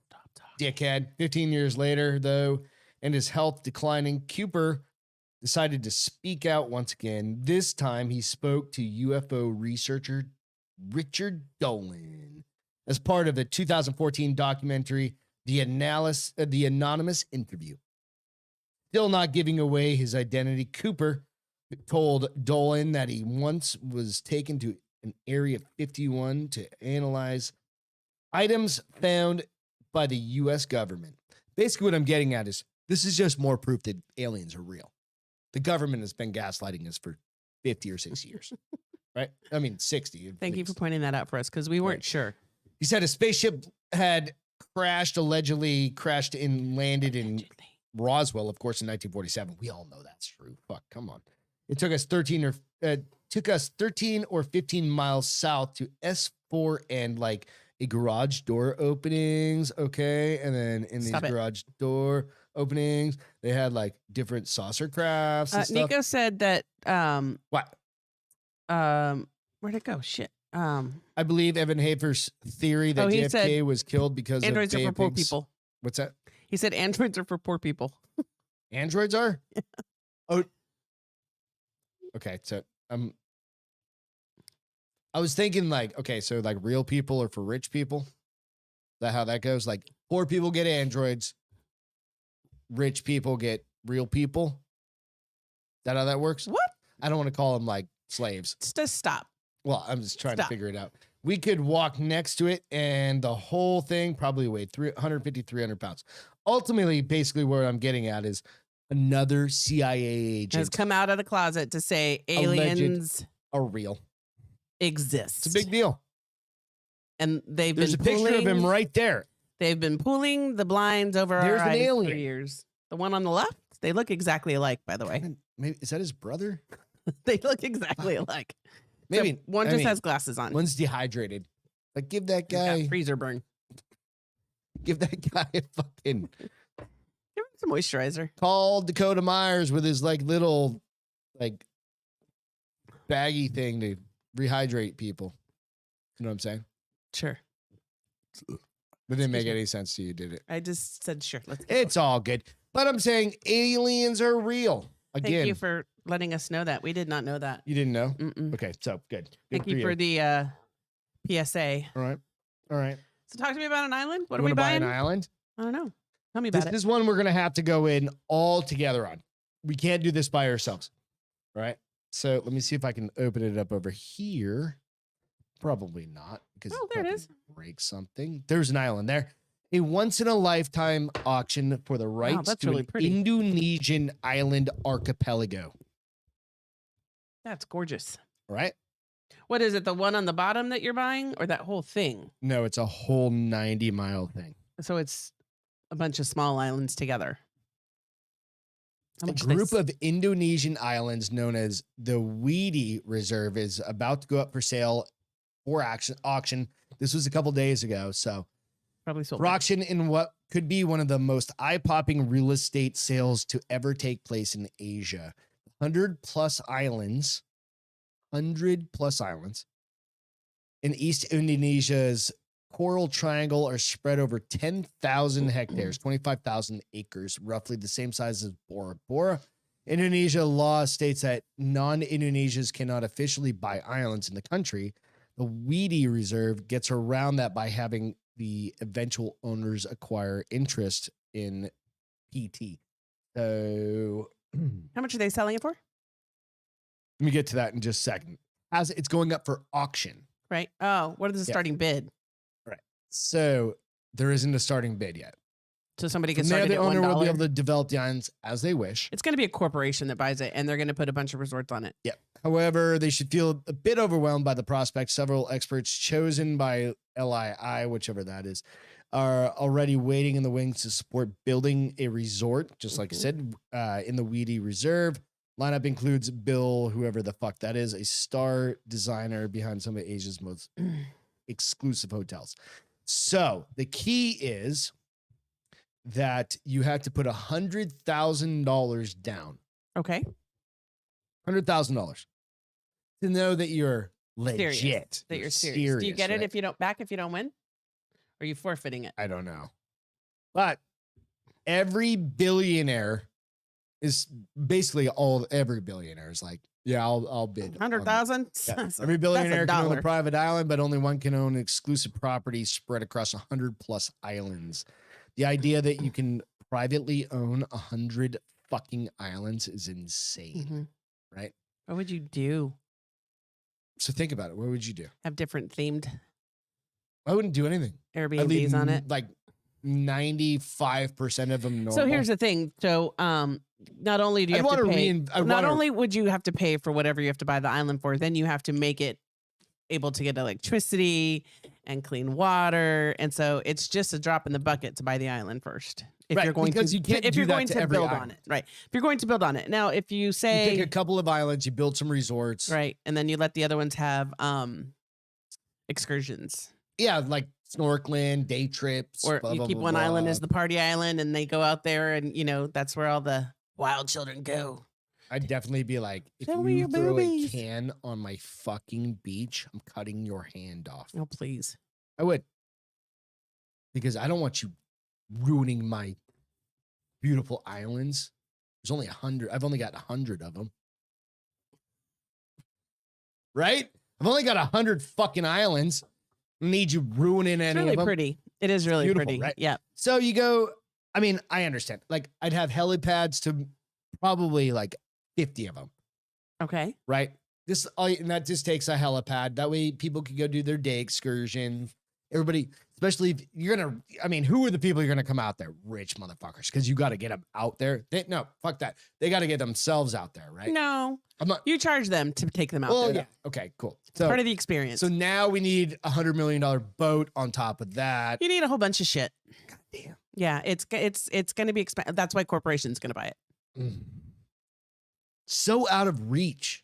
Stop talking. Dickhead. 15 years later, though, and his health declining, Cooper decided to speak out once again. This time, he spoke to UFO researcher Richard Dolan as part of the 2014 documentary, The Anonymous Interview. Still not giving away his identity, Cooper told Dolan that he once was taken to an Area 51 to analyze items found by the U.S. government. Basically, what I'm getting at is this is just more proof that aliens are real. The government has been gaslighting us for 50 or 60 years. Right? I mean, 60. Thank you for pointing that out for us because we weren't sure. He said a spaceship had allegedly crashed and landed in Roswell, of course, in 1947. We all know that's true. Fuck, come on. It took us 13 or 15 miles south to S4 and like a garage door openings. Okay. And then in these garage door openings, they had like different saucer crafts and stuff. Nico said that, what? Where'd it go? Shit. I believe Evan Hafer's theory that JFK was killed because androids of are for poor pigs. people. What's that? He said androids are for poor people. Androids are? Yeah. Oh. Okay, so I was thinking like, okay, so like real people are for rich people. Is that how that goes? Like poor people get androids, rich people get real people. Is that how that works? What? I don't want to call them like slaves. Just stop. Well, I'm just trying to figure it out. We could walk next to it and the whole thing probably weighed 150, 300 pounds. Ultimately, basically what I'm getting at is another CIA agent has come out of the closet to say aliens are real. Exist. It's a big deal. And there's a picture of him right there. They've been pulling the blinds over our eyes for years. The one on the left, they look exactly alike, by the way. maybe is that his brother? They look exactly alike. Maybe Except one just has glasses on. One's dehydrated. Like give that He's got guy freezer burn. give that guy a fucking Give him some moisturizer. call Dakota Myers with his like little like baggy thing to rehydrate people. You know what I'm saying? Sure. That didn't make any sense to you, did it? I just said sure. Let's. It's all good. But I'm saying aliens are real. Again, Thank you for letting us know that. We did not know that. you didn't know? Mm-mm. Okay, so good. Thank you for the PSA. All right. All right. So talk to me about an island. What You are we wanna buy buying? an island? I don't know. Tell me about This it. is one we're going to have to go in all together on. We can't do this by ourselves. All right. So let me see if I can open it up over here. Probably not. Because Oh, there it is. Break something. There's an island there. A once in a lifetime auction for the rights that's to really an pretty. Indonesian island archipelago. That's gorgeous. All right. What is it? The one on the bottom that you're buying, or that whole thing? No, it's a whole 90-mile thing. So it's a bunch of small islands together. How A much do they group of Indonesian islands known as the Weedy Reserve is about to go up for sale for auction. This was a couple days ago. So probably sold? for auction in what could be one of the most eye-popping real estate sales to ever take place in Asia. 100 plus islands in East Indonesia's Coral Triangle are spread over 10,000 hectares, 25,000 acres, roughly the same size as Bora Bora. Indonesia law states that non-Indonesians cannot officially buy islands in the country. The Weedy Reserve gets around that by having the eventual owners acquire interest in PT. So How much are they selling it for? let me get to that in just a second. As it's going up for auction. Right. Oh, what is the Yeah. starting bid? So there isn't a starting bid yet. So somebody can From there, start the it at owner will be $1. able to develop the islands as they wish. It's going to be a corporation that buys it, and they're going to put a bunch of resorts on it. However, they should feel a bit overwhelmed by the prospect. Several experts chosen by LII, whichever that is, are already waiting in the wings to support building a resort, just like I said, in the Weedy Reserve. Lineup includes Bill, whoever the fuck that is, a star designer behind some of Asia's most exclusive hotels. So the key is that you have to put $100,000 down. Okay. $100,000 to know that you're legit. Serious. That you're serious. Do you get it right? if you don't win? Or are you forfeiting it? I don't know. But every billionaire is basically every billionaire is like, yeah, I'll bid. on that. 100,000? Yeah. Every billionaire can own a $1. private island, but only one can own exclusive property spread across 100 plus islands. The idea that you can privately own 100 fucking islands is insane, Mhm. right? What would you do? So think about it. What would you do? Have different themed I wouldn't do anything. I'd leave Airbnbs on it? like 95% of them normal. So here's the thing. So not only do you I'd have to wanna pay, I'd not wanna- only would you have to pay for whatever you have to buy the island for, then you have to make it able to get electricity and clean water. And so it's just a drop in the bucket to buy the island first. If Right, you're going because to, you can't if do you're that going to to every build on island. it, right? If you're going to build on it. Now, if you You say, take a couple of islands, you build some resorts. right, and then you let the other ones have excursions. Yeah, like snorkeling, day trips. Or blah, you blah, keep blah, one island blah. as the party island and they go out there and, that's where all the wild children go. I'd definitely be like, if Show me you your throw boobies. a can on my fucking beach, I'm cutting your hand off. Oh, please. I would. Because I don't want you ruining my beautiful islands. There's only 100. I've only got 100 of them. Right? I've only got 100 fucking islands. I don't need you ruining It's any really of them. pretty. It is really beautiful, pretty. right? Yeah. So you go, I mean, I understand. Like, I'd have helipads to probably like 50 of them, Okay. right? And that just takes a helipad. That way people can go do their day excursion. Everybody, especially if you're going to, I mean, who are the people you're going to come out there? Rich motherfuckers. Because you got to get them out there. No, fuck that. They got to get themselves out there, right? No, I'm not. you charge them to take them out Well, there. yeah. Okay, cool. It's So, part of the experience. so now we need $100 million boat on top of that. You need a whole bunch of shit. God damn. Yeah, it's going to be expensive. That's why corporations going to buy it. Mm. So out of reach.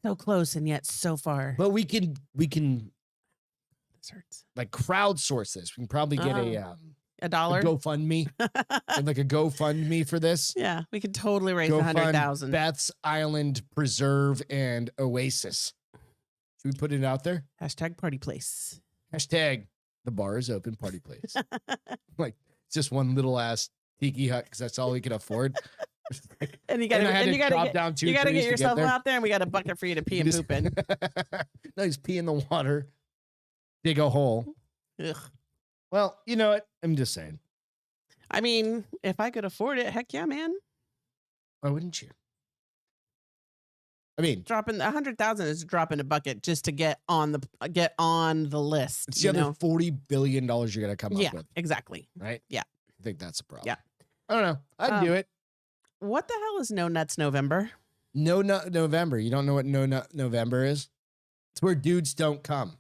So close and yet so far. But we can This hurts. like crowdsource this. We can probably get $1. a GoFundMe. And like a GoFundMe for this. Yeah, we could totally raise Go 100,000. fund Beth's Island Preserve and Oasis. Should we put it out there? Hashtag party place. Hashtag the bar is open, party place. Like it's just one little ass tiki hut because that's all we can afford. And you got to down two you got to trees get yourself out there, and we got a bucket for you to pee and poop in. No, just pee in the water, dig a hole. Ugh. Well, you know what? I'm just saying. I mean, if I could afford it, heck yeah, man. Why wouldn't you? I mean, Dropping 100,000 is dropping a bucket just to get on the list. it's the other $40 billion you're gonna come yeah, up with, exactly. right? Yeah. I think that's a problem. Yeah. I don't know. I'd do it. What the hell is No Nuts November? No Nut November. You don't know what No Nut November is? It's where dudes don't come.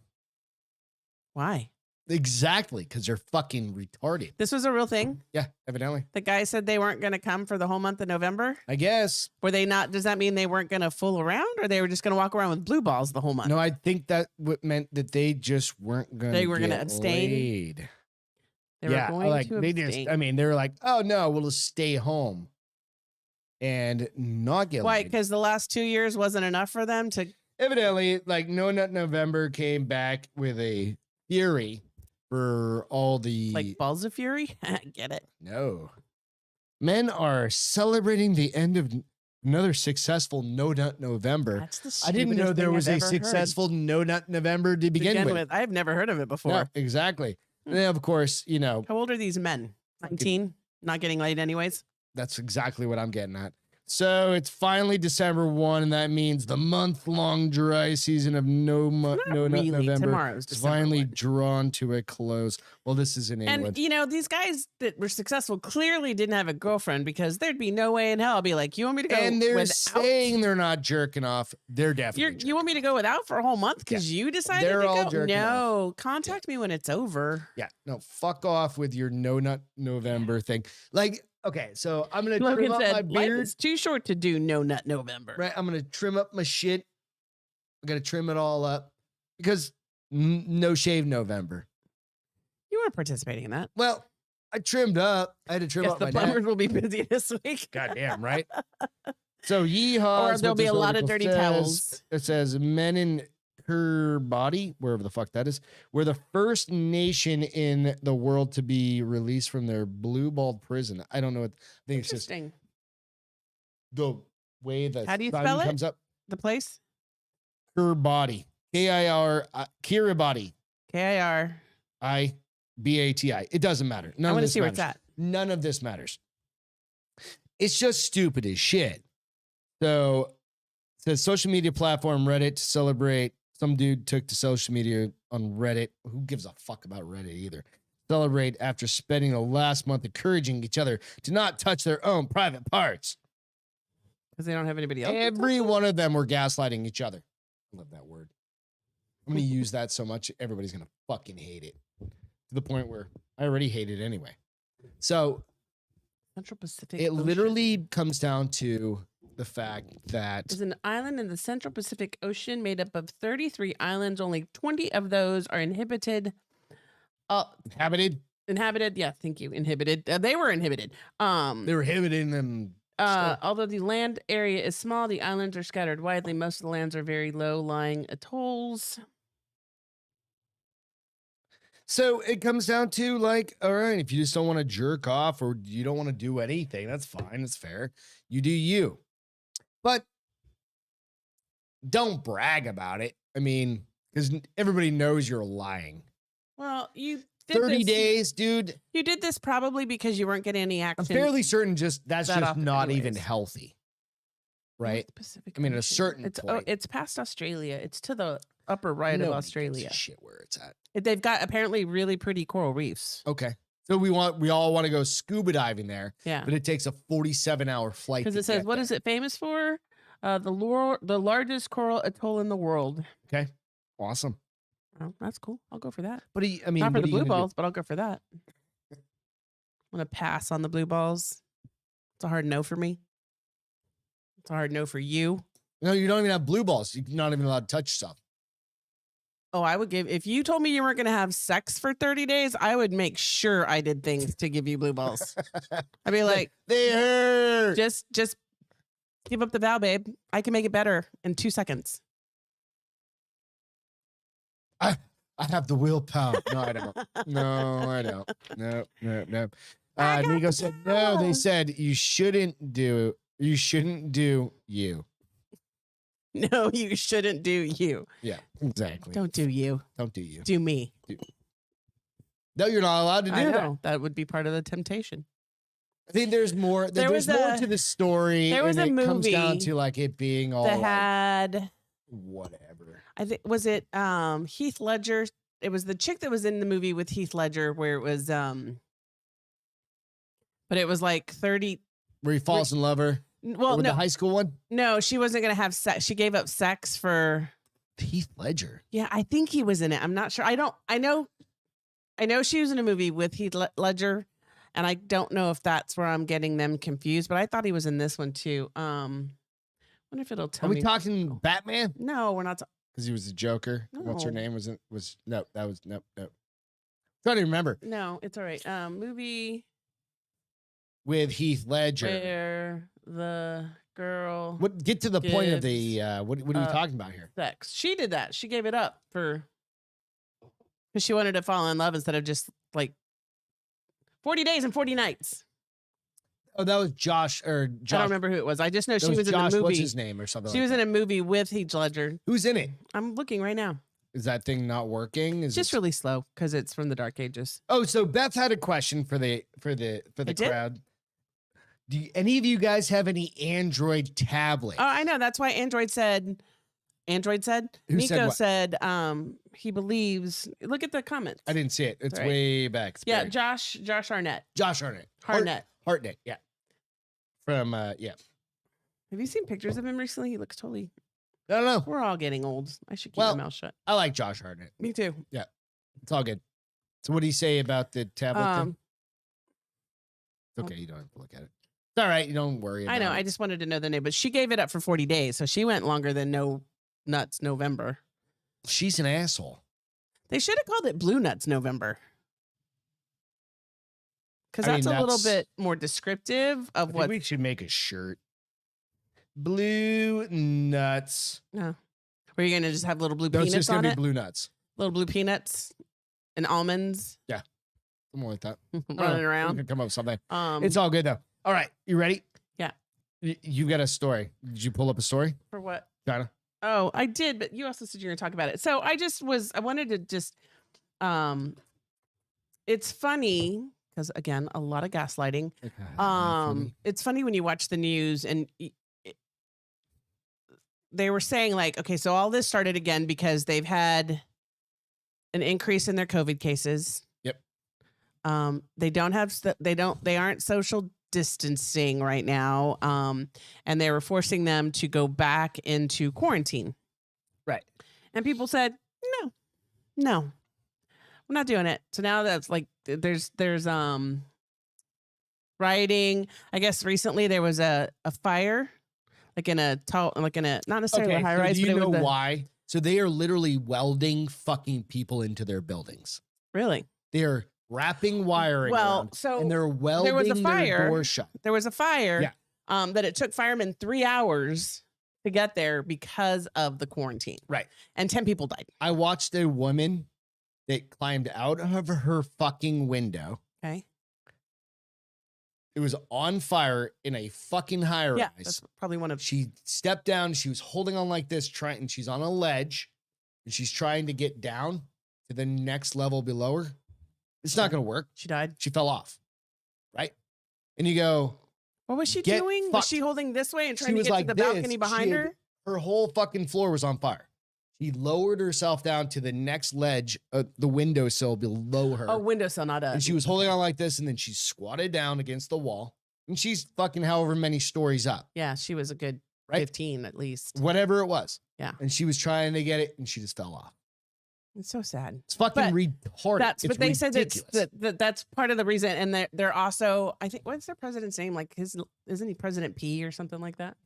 Why? Exactly, because they're fucking retarded. This was a real thing. Yeah, evidently. The guy said they weren't going to come for the whole month of November. I guess. Were they not? Does that mean they weren't going to fool around, or they were just going to walk around with blue balls the whole month? No, I think that what meant that they just weren't going to. They were going to abstain. Laid. They were going to they abstain. just. I mean, they were like, "Oh no, we'll just stay home and not get." Why? laid. Because the last 2 years wasn't enough for them to. Evidently, like No Nut November came back with a theory for all the Like balls of fury? Get it. No. Men are celebrating the end of another successful No Nut November. That's the I didn't know stupidest there thing was I've a ever heard. successful No Nut November to begin with. I've never heard of it before. No, exactly. And then, of course, you know, How old are these men? 19? Not getting laid anyways? that's exactly what I'm getting at. So it's finally December 1, and that means the month-long dry season of No Nut Really, November tomorrow's is December finally 1. drawn to a close. Well, this is in England. And, you know, these guys that were successful clearly didn't have a girlfriend because there'd be no way in hell I'd be like, you want me to go And they're without? saying they're not jerking off. They're definitely You want me to go without for a whole month because you decided They're to all go? jerking No, contact me when it's over. Yeah, no, fuck off with your No Nut November thing. Like, okay, so I'm gonna Logan trim up said, my life beard. is too short to do No Nut November. Right, I'm gonna trim up my shit. I gotta trim it all up because no shave November. You weren't participating in that. Well, I trimmed up. I had to trim Guess up the my plumbers neck. will be busy this week. Goddamn, right? So yeehaw. Or is there'll what be this a lot of article dirty says. towels. It says men in Kiribati, wherever the fuck that is, we're the first nation in the world to be released from their blue-balled prison. I don't know what. I think it's just Interesting. the way the How do you sun spell it? comes up. The place? Kiribati. K-I-R, Kiribati. KIR. I-B-A-T-I. It doesn't matter. None I of want to this see where matters. it's at. None of this matters. It's just stupid as shit. So it says social media platform Reddit to celebrate. Some dude took to social media on Reddit. Who gives a fuck about Reddit either? Celebrate after spending the last month encouraging each other to not touch their own private parts. Because they don't have anybody else. Every one of them were gaslighting each other. I love that word. I'm going to use that so much, everybody's going to fucking hate it. To the point where I already hate it anyway. So Central Pacific. it Ocean literally comes down to the fact that is an island in the Central Pacific Ocean made up of 33 islands. Only 20 of those are inhabited. Inhabited. Yeah, thank you. Inhibited. They were inhibited. They were inhibiting them. Although the land area is small, the islands are scattered widely. Most of the lands are very low-lying atolls. So it comes down to like, all right, if you just don't want to jerk off or you don't want to do anything, that's fine. It's fair. You do you. But don't brag about it. I mean, because everybody knows you're lying. Well, you did 30 this, days, dude. You did this probably because you weren't getting any action. I'm fairly certain that's that just often not anyways. even healthy. Right? North Pacific I mean, at a Ocean. certain it's point. it's past Australia. It's to the upper right of Nobody Australia. gives a shit where it's at. They've got apparently really pretty coral reefs. Okay. So we all want to go scuba diving there, Yeah, but it takes a 47-hour flight. because it says, "What is it famous for? The largest coral atoll in the world." Okay. Awesome. Oh, that's cool. I'll go for that. But I mean, Not for what the are you blue gonna do? balls, but I'll go for that. I'm gonna pass on the blue balls. It's a hard no for me. It's a hard no for you. No, you don't even have blue balls. You're not even allowed to touch yourself. Oh, I would give, if you told me you weren't going to have sex for 30 days, I would make sure I did things to give you blue balls. I'd be like, they hurt. Just give up the vow, babe. I can make it better in 2 seconds. I have the willpower. No, I don't. No, I don't. No. Nico said, no, they said you shouldn't do you. No, you shouldn't do you. Yeah, exactly. Don't do you. Don't do you. Do me. No, you're not allowed to do that. That would be part of the temptation. I think there's more. There's more to the story. There was a movie. It comes down to like it being all that had whatever. I think was it Heath Ledger. It was the chick that was in the movie with Heath Ledger where it was but it was like 30 where he falls in love her. Well, no, the high school one. No, she wasn't gonna have sex. She gave up sex for Heath Ledger. Yeah, I think he was in it. I'm not sure. I know she was in a movie with Heath Ledger, and I don't know if that's where I'm getting them confused. But I thought he was in this one too. Wonder if it'll tell me. Are we talking Batman? No, we're not. Because he was the Joker. No. What's her name? No. Trying to remember. No, it's all right. Movie with Heath Ledger. Where the girl. Get to the point of the what are you talking about here? Sex. She did that. She gave it up because she wanted to fall in love instead of just like 40 days and 40 nights. Oh, that was Josh. I don't remember who it was. I just know she was in the movie. What's his name or something? She was in a movie with Heath Ledger. Who's in it? I'm looking right now. Is that thing not working? It's just really slow because it's from the Dark Ages. Oh, so Beth had a question for the crowd. Do any of you guys have any Android tablet? Oh, I know. That's why Android said. Nico said he believes. Look at the comments. I didn't see it. It's way back. It's yeah, Josh Arnett. Harnett. Yeah. From yeah. Have you seen pictures of him recently? He looks totally. I don't know. We're all getting old. I should keep my mouth shut. I like Josh Hartnett. Me too. Yeah, it's all good. So, what do you say about the tablet thing? It's okay. You don't have to look at it. It's all right. You don't worry about it. I know. I just wanted to know the name, but she gave it up for 40 days. So she went longer than No Nuts November. She's an asshole. They should have called it Blue Nuts November. Because that's a little bit more descriptive of what. We should make a shirt. Blue nuts. No. Were you going to just have little blue No, peanuts it's just on gonna it? be blue nuts. Little blue peanuts and almonds. Yeah. Something like that. Running around. We can come up with something. Um, It's all good though. All right. You ready? Yeah. You got a story. Did you pull up a story? For what? Kinda. Oh, I did, but you also said you were going to talk about it. So I wanted to just, it's funny because again, a lot of gaslighting. Okay. It's funny when you watch the news and they were saying like, okay, so all this started again because they've had an increase in their COVID cases. Yep. They aren't social distancing right now. And they were forcing them to go back into quarantine. Right. And people said, no, we're not doing it. So now that's like, there's rioting. I guess recently there was a fire. Not necessarily a high rise. Do you know why? So they are literally welding fucking people into their buildings. Really? They're wrapping wiring around, and they're welding there was a fire. their door shut. There was a fire that it took firemen 3 hours to get there because of the quarantine. Right. And 10 people died. I watched a woman that climbed out of her fucking window. Okay. It was on fire in a fucking high rise. Yeah, that's probably one of. She stepped down. She was holding on like this, and she's on a ledge, and she's trying to get down to the next level below her. It's not going to work. She died. She fell off. Right. And you go, what was she doing? Was she holding this way and trying to get to the balcony behind her? Her whole fucking floor was on fire. She lowered herself down to the next ledge, the windowsill below her. Oh, windowsill, not us. And she was holding on like this, and then she squatted down against the wall, and she's fucking however many stories up. Yeah, she was a good 15 at least. Whatever it was. Yeah. And she was trying to get it, and she just fell off. It's so sad. It's fucking retarded. But they said that's part of the reason. And they're also, I think, what's their president's name? Like isn't he President P or something like that?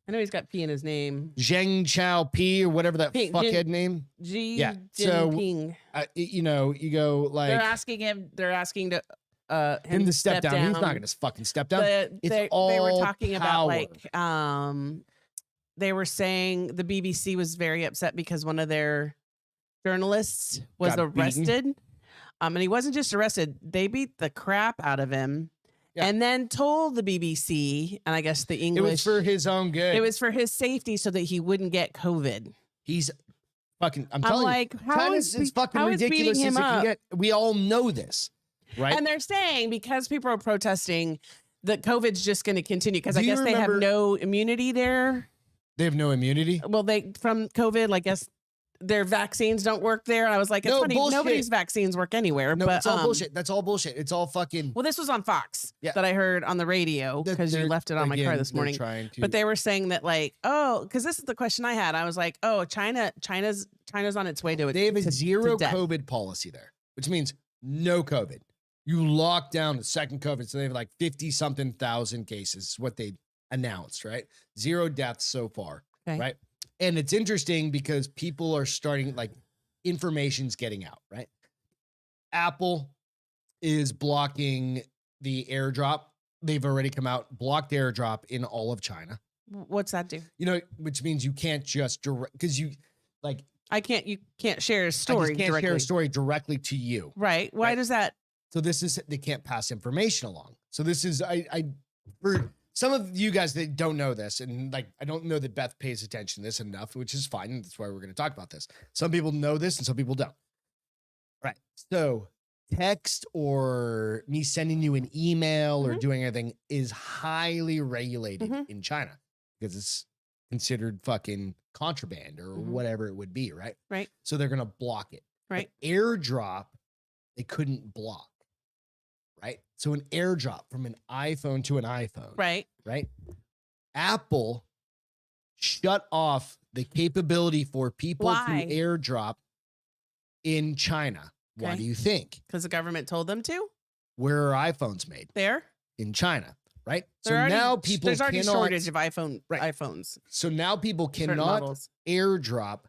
I know he's got P in his name. Zheng Chao P or whatever that fuckhead name. Yeah. Jinping. You know, you go like They're asking to him to step down. He's not going to fucking step down. They were talking about like they were saying the BBC was very upset because one of their journalists was arrested. And he wasn't just arrested; they beat the crap out of him. Yeah. And then told the BBC, and I guess the English. It was for his own good. It was for his safety so that he wouldn't get COVID. He's fucking, I'm telling you, how is fucking ridiculous as it can get. We all know this, right? And they're saying because people are protesting that COVID's just going to continue because I guess they have no immunity there. They have no immunity? Well, from COVID, I guess their vaccines don't work there. And I was like, it's funny. Bullshit. Nobody's vaccines work anywhere. No, but it's all bullshit. That's all bullshit. It's all fucking. Well, this was on Fox that I heard on the radio because you left it on my car this morning. But they were saying that because this is the question I had. I was like, China's on its way to it. They have a zero COVID policy there, which means no COVID. You lock down the second COVID. So they have like 50-something thousand cases, is what they announced, right? 0 deaths so far, right? And it's interesting because people are starting, like, information's getting out, right? Apple is blocking the airdrop. They've already come out, blocked airdrop in all of China. What's that do? You know, which means you can't just direct, because you, like. You can't share a story directly. Share a story directly to you. Right. Why does that? So they can't pass information along. So this is, for some of you guys that don't know this, and like, I don't know that Beth pays attention to this enough, which is fine. That's why we're going to talk about this. Some people know this and some people don't. Right. So text or me sending you an email or doing anything is highly regulated in China because it's considered fucking contraband or whatever it would be. Right. Right. So they're going to block it. Right. The airdrop, they couldn't block. Right. So an airdrop from an iPhone to an iPhone. Right. Right. Apple shut off the capability for people to airdrop in China. Why do you think? Because the government told them to? Where are iPhones made? There? In China. Right. Now people there's already a shortage of iPhones. So now people cannot airdrop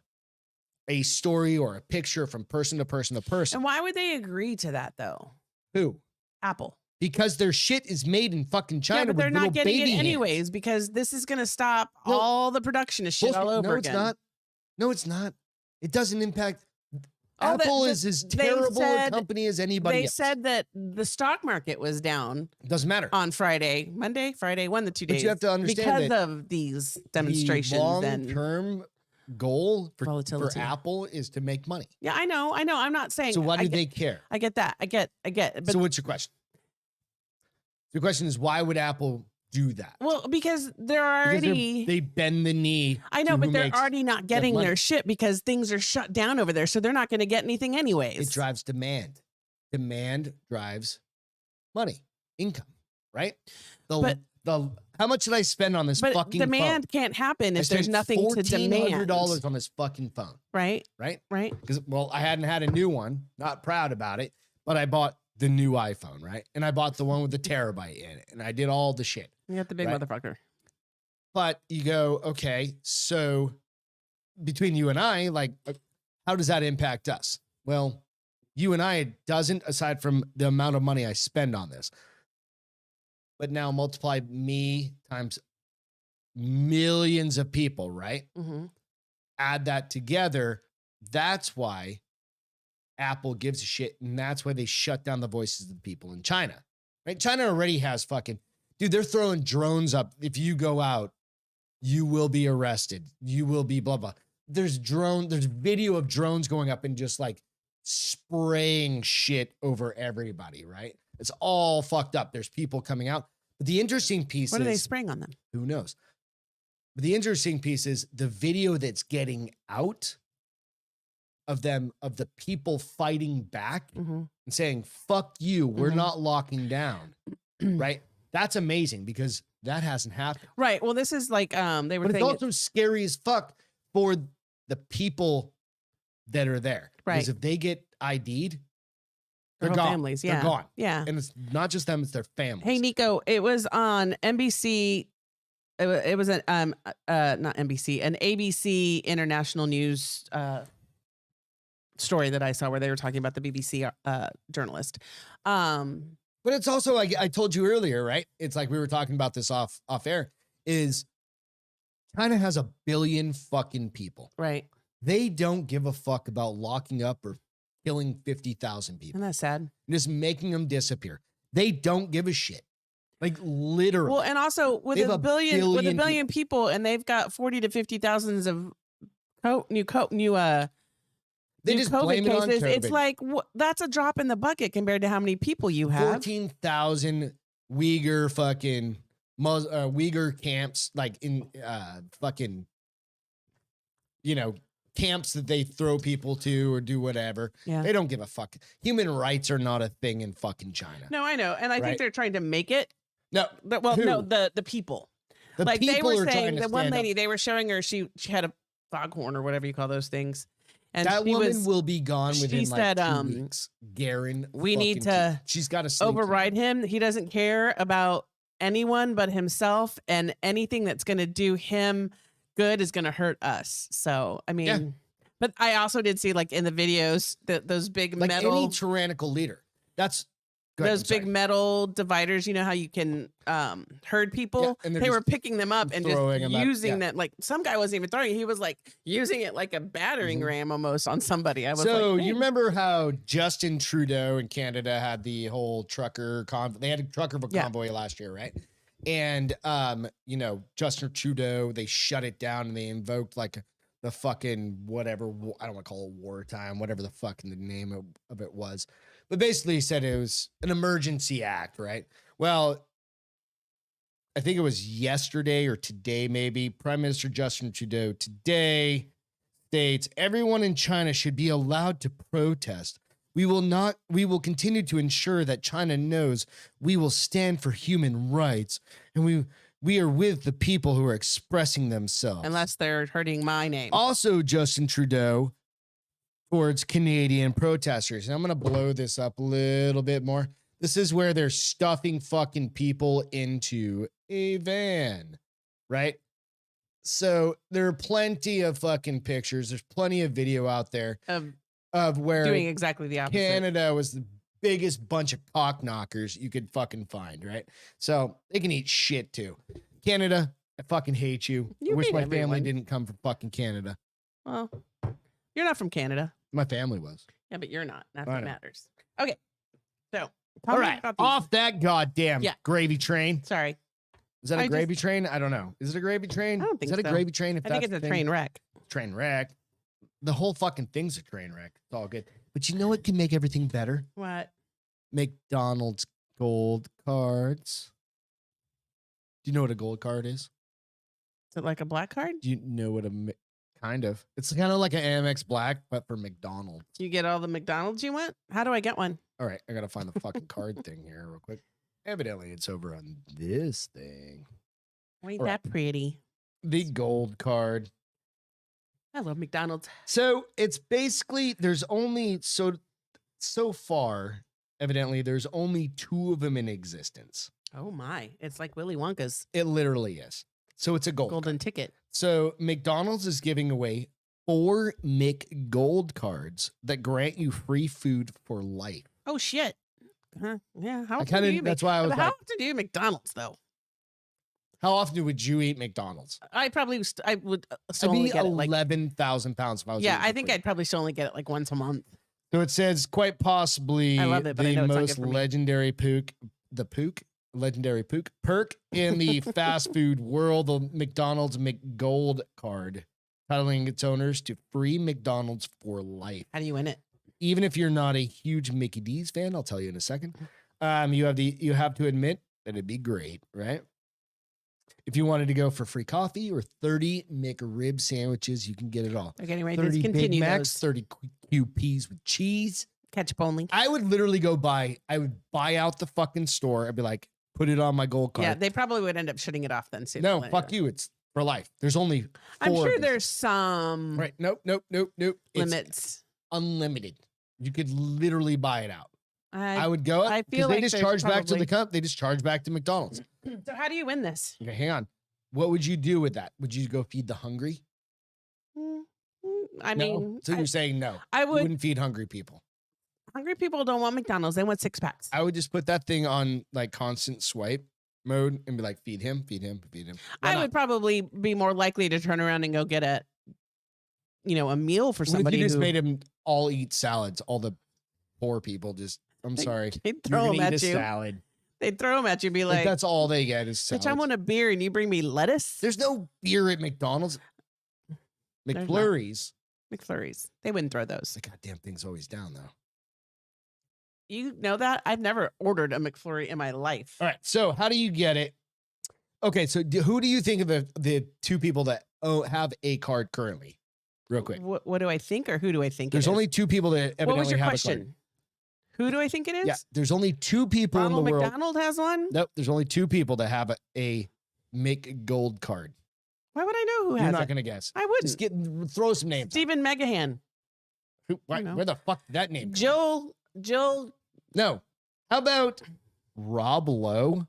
a story or a picture from person to person to person. And why would they agree to that though? Who? Apple. Because their shit is made in fucking China. Yeah, but they're not getting it anyways hands. Because this is going to stop all the production of shit all over again. No, it's not. No, it's not. It doesn't impact. Apple is as terrible a company as anybody else. They said that the stock market was down. It doesn't matter. On Friday, one of the 2 days. But you have to understand because of these demonstrations. The long-term goal for Apple is to make money. Yeah, I know. I'm not saying. So why do they care? I get that. I get. But so what's your question? Your question is, why would Apple do that? Well, because they're already they bend the knee. I know, but they're already not getting their shit because things are shut down over there, so they're not going to get anything anyways. It drives demand. Demand drives money, income, right? How much did I spend on this fucking phone? Demand can't happen if there's nothing to demand. $1,400 on this fucking phone. Right. Right. Right. Because I hadn't had a new one. Not proud about it, but I bought the new iPhone, right? And I bought the one with the terabyte in it, and I did all the shit. You got the big motherfucker. But you go, okay, so between you and I, like, how does that impact us? Well, you and I, it doesn't, aside from the amount of money I spend on this. But now multiply me times millions of people, right? Mm-hmm. Add that together. That's why Apple gives a shit, and that's why they shut down the voices of the people in China. Right? China already has dude, they're throwing drones up. If you go out, you will be arrested. You will be blah, blah. There's video of drones going up and just like spraying shit over everybody, right? It's all fucked up. There's people coming out. But the interesting piece What are they spraying on them? Who knows? But the interesting piece is the video that's getting out of the people fighting back and saying, fuck you, we're not locking down, right? That's amazing because that hasn't happened. Right. Well, this is like, they were saying. But it's also scary as fuck for the people that are there. Right. Because if they get ID'd, they're whole gone. Families, yeah. They're gone. Yeah. And it's not just them, it's their families. Hey, Nico, it was on NBC It was an not NBC, an ABC international news story that I saw where they were talking about the BBC journalist. But it's also like I told you earlier, right? It's like we were talking about this off air. Is China has 1 billion fucking people. Right. They don't give a fuck about locking up or killing 50,000 people. Isn't that sad? Just making them disappear. They don't give a shit. Like literally. Well, and also with They have a a billion billion people, and they've got 40 to 50,000 of new they just COVID blame it on cases. COVID. It's like that's a drop in the bucket compared to how many people you have. 14,000 Uyghur fucking Uyghur camps, like in fucking, camps that they throw people to or do whatever. Yeah. They don't give a fuck. Human rights are not a thing in fucking China. No, I know, and I think they're trying to make it. No, the people. The like people they were are trying saying, to the one stand lady, up. they were showing her, she had a foghorn or whatever you call those things. And That she woman will be gone she within said, like 2 weeks. Garen, we need to she's got to override him. He doesn't care about anyone but himself, and anything that's going to do him good is going to hurt us. So, I mean, Yeah. but I also did see like in the videos that those big like metal, any tyrannical leader. That's go ahead, those I'm sorry. big metal dividers, you know how you can herd people. Yeah, and they're they were just picking them up and just throwing them up, using yeah. that. Like some guy wasn't even throwing it. He was like using it like a battering Mhm. ram almost on somebody. I was So like, you "Dang." remember how Justin Trudeau in Canada had the whole trucker convoy? They had a trucker convoy last year, right? And Justin Trudeau, they shut it down and they invoked like the fucking whatever, I don't want to call it wartime, whatever the fucking the name of it was. But basically he said it was an emergency act, right? Well, I think it was yesterday or today, maybe. Prime Minister Justin Trudeau today states everyone in China should be allowed to protest. We will continue to ensure that China knows we will stand for human rights, and we are with the people who are expressing themselves. Unless they're hurting my name. Also, Justin Trudeau towards Canadian protesters. And I'm going to blow this up a little bit more. This is where they're stuffing fucking people into a van, right? So there are plenty of fucking pictures. There's plenty of video out there of where Doing exactly the opposite. Canada was the biggest bunch of cock knockers you could fucking find, right? So they can eat shit too. Canada, I fucking hate you. You I wish hate my family everyone. didn't come from fucking Canada. Well, you're not from Canada. My family was. Yeah, but you're not. That's I what know. matters. Okay. So, All right, about these- off that goddamn gravy train. Sorry. Is that a gravy train? I don't know. Is it a gravy train? I don't think Is that so. a gravy train? If I think that's it's a the train thing? wreck. Train wreck. The whole fucking thing's a train wreck. It's all good. But you know what can make everything better? What? McDonald's gold cards. Do you know what a gold card is? Is it like a black card? Do you know what kind of? It's kind of like an Amex Black, but for McDonald's. You get all the McDonald's you want? How do I get one? All right, I gotta find the fucking card thing here real quick. Evidently, it's over on this thing. Ain't All right. that pretty? The gold card. I love McDonald's. So it's basically there's only so far. Evidently, there's only 2 of them in existence. Oh my. It's like Willy Wonka's It literally is. So it's a gold golden card. ticket. So McDonald's is giving away 4 Mc Gold cards that grant you free food for life. Oh shit. Huh? Yeah. How I often kind do you of that's why I was but how like, often do you eat McDonald's though? how often would you eat McDonald's? I would still I'd only be get it like 11,000 pounds if I was. yeah. eating I for think free. I'd probably still only get it like once a month. So it says quite possibly I love it, but I the know it's not most good for me. legendary perk in the fast food world, the McDonald's McGold card, entitling its owners to free McDonald's for life. How do you win it? Even if you're not a huge Mickey D's fan, I'll tell you in a second. You have to admit that it'd be great, right? If you wanted to go for free coffee or 30 McRib sandwiches, you can get it all. They're getting ready to 30 Big discontinue Macs, those. 30 QPs with cheese. Ketchup only. I would literally I would buy out the fucking store. I'd be like, put it on my gold card. Yeah, they probably would end up shutting it off then soon. No, fuck you. It's for life. There's only 4 I'm sure of these. there's some Right. Nope. It's limits. unlimited. You could literally buy it out. I I would go. I Because feel they like just there's charge back to the probably- cup. They just charge back to McDonald's. So how do you win this? Okay, hang on. What would you do with that? Would you go feed the hungry? I No? mean, So you're saying no. I You would. wouldn't feed hungry people. Hungry people don't want McDonald's. They want 6-packs. I would just put that thing on like constant swipe mode and be like, feed him, feed him, feed him. I would probably be more likely to turn around and go get a meal for What somebody if you just who made him all eat salads? All the poor people just, I'm sorry. they'd You're throw gonna them eat at a you. salad. They'd throw them at you. Be like, That's all they get is bitch, salads. I want a beer and you bring me lettuce. There's no beer at McDonald's. There's not. McFlurries. McFlurries. They wouldn't throw those. The goddamn thing's always down though. You know that? I've never ordered a McFlurry in my life. All right. So how do you get it? Okay. So who do you think of the two people that have a card currently? Real quick. What do I think, or who do I think? There's it is? only two people that evidently What was your have a question? card. Who do I think it is? Yeah. There's only two people Ronald in the world. McDonald has one. Nope. There's only two people that have a Make Gold card. Why would I know who You're has not it? going to guess. I wouldn't. Throw some names. Stephen Megahan. know. Where the fuck did that name come Jill. No. How about Rob Lowe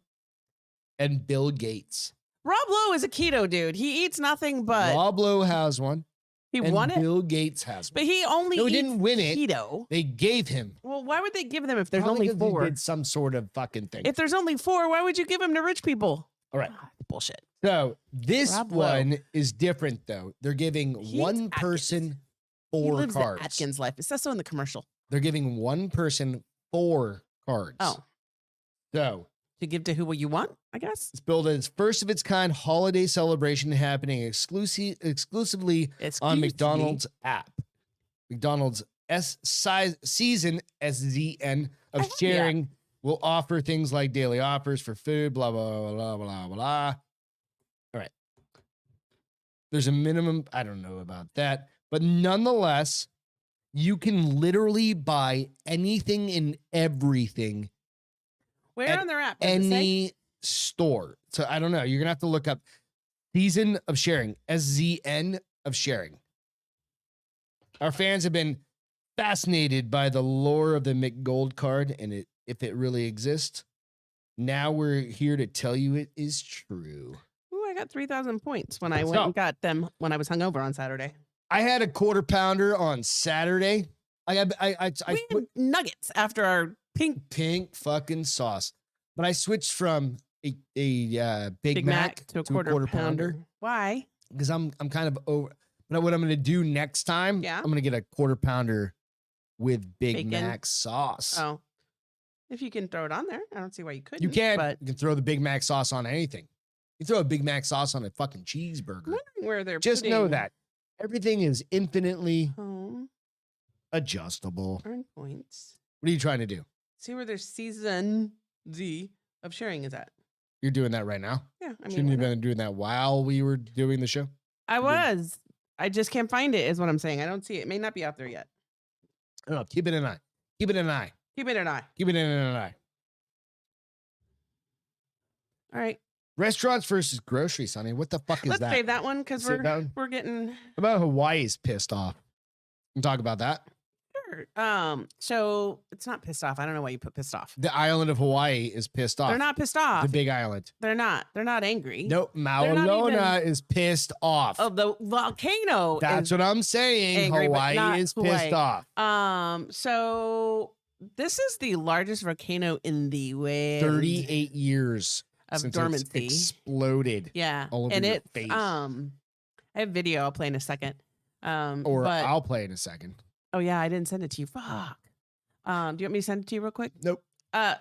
and Bill Gates? Rob Lowe is a keto dude. He eats nothing but. Rob Lowe has one. He and won it, Bill Gates has one. but he only No, he eats didn't win it. keto. They gave him. Well, why would they give them if there's Probably only 'cause he 4? did some sort of fucking thing. If there's only 4, why would you give them to rich people? All right. Bullshit. So this Rob Lowe. one is different though. They're giving He one eats person He 4 lives cards. the Atkins life. It says so in the commercial. They're giving one person 4 cards. Oh, So to give to who you want, I guess. it's billed as first of its kind holiday celebration happening exclusively on McDonald's app. McDonald's season SZN of Oh, yeah. sharing will offer things like daily offers for food, blah, blah, blah, blah, blah. All right. There's a minimum. I don't know about that. But nonetheless, you can literally buy anything and everything Where at on their app? Does it say? any store. So I don't know. You're going to have to look up season of sharing, SZN of sharing. Our fans have been fascinated by the lore of the McGold card and if it really exists. Now we're here to tell you it is true. Ooh, I got 3,000 points when I Let's went go. and got them when I was hungover on Saturday. I had a quarter pounder on Saturday. I We had nuggets after our pink fucking sauce, but I switched from a Big Mac to a quarter pounder. Why? because I'm kind of over. But what I'm going to do next time, Yeah. I'm going to get a quarter pounder with Big Bacon. Mac sauce. Oh, if you can throw it on there, I don't see why you couldn't. You can. But You can throw the Big Mac sauce on anything. You throw a Big Mac sauce on a fucking I'm cheeseburger. wondering where they're Just know putting that everything is infinitely home adjustable. earn points. What are you trying to do? See where their season Z of sharing is at. You're doing that right now? Yeah, I mean, Shouldn't why you have not? been doing that while we were doing the show? I was. I just can't find it. Is what I'm saying. I don't see it. It may not be out there yet. Oh, keep it in eye. Keep it in eye. Keep it an eye. Keep it in an eye. All right. Restaurants versus groceries, honey. What the fuck is Let's that? save that one because Save that one? we're getting How about Hawaii's pissed off? Can talk about that. sure. So it's not pissed off. I don't know why you put pissed off. The island of Hawaii is pissed off. They're not pissed off. The big island. They're not. They're not angry. Nope. not Maulona is pissed off. Oh, the volcano. That's is, what I'm saying. angry, but Hawaii not is Hawaii. pissed off. So this is the largest volcano in the world. 38 years of since dormancy. it's exploded. Yeah. all over and your it face. I have video I'll play in a second. Or but, I'll play in a second. oh yeah, I didn't send it to you. Fuck. Do you want me to send it to you real quick? Nope.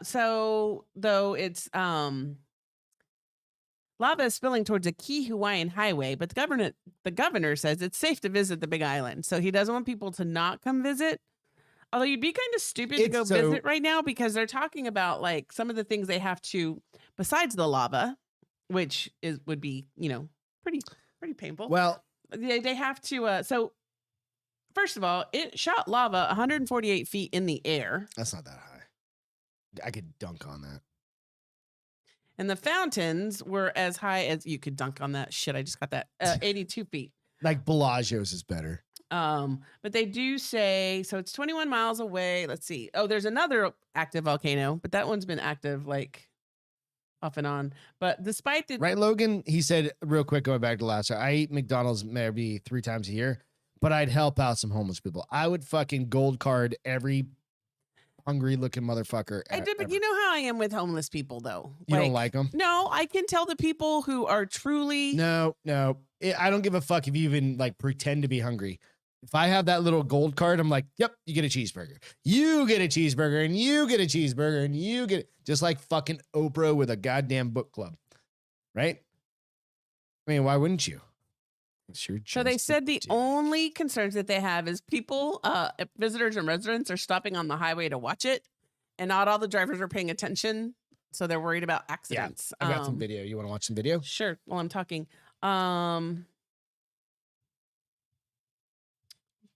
So though it's lava is spilling towards a key Hawaiian highway, but the governor says it's safe to visit the Big Island. So he doesn't want people to not come visit. Although you'd be kind of stupid to It's go so- visit right now because they're talking about like some of the things they have to besides the lava, which would be, pretty painful. Well, They have to so first of all, it shot lava 148 feet in the air. that's not that high. I could dunk on that. And the fountains were as high as you could dunk on that shit. I just got that 82 feet. Like Bellagio's is better. But they do say so. It's 21 miles away. Let's see. Oh, there's another active volcano, but that one's been active like off and on. But despite the Right, Logan? He said, real quick, going back to last year, I eat McDonald's maybe 3 times a year, but I'd help out some homeless people. I would fucking gold card every hungry looking motherfucker. I did, but you know how I am with homeless people, though. You don't like them? No, I can tell the people who are truly. No. I don't give a fuck if you even like pretend to be hungry. If I have that little gold card, I'm like, yep, you get a cheeseburger. You get a cheeseburger, and you get a cheeseburger, and you get just like fucking Oprah with a goddamn book club. Right? I mean, why wouldn't you? So they said the only concerns that they have is people, visitors and residents are stopping on the highway to watch it, and not all the drivers are paying attention. So they're worried about accidents. Yeah, I got some video. You want to watch some video? Sure. While I'm talking.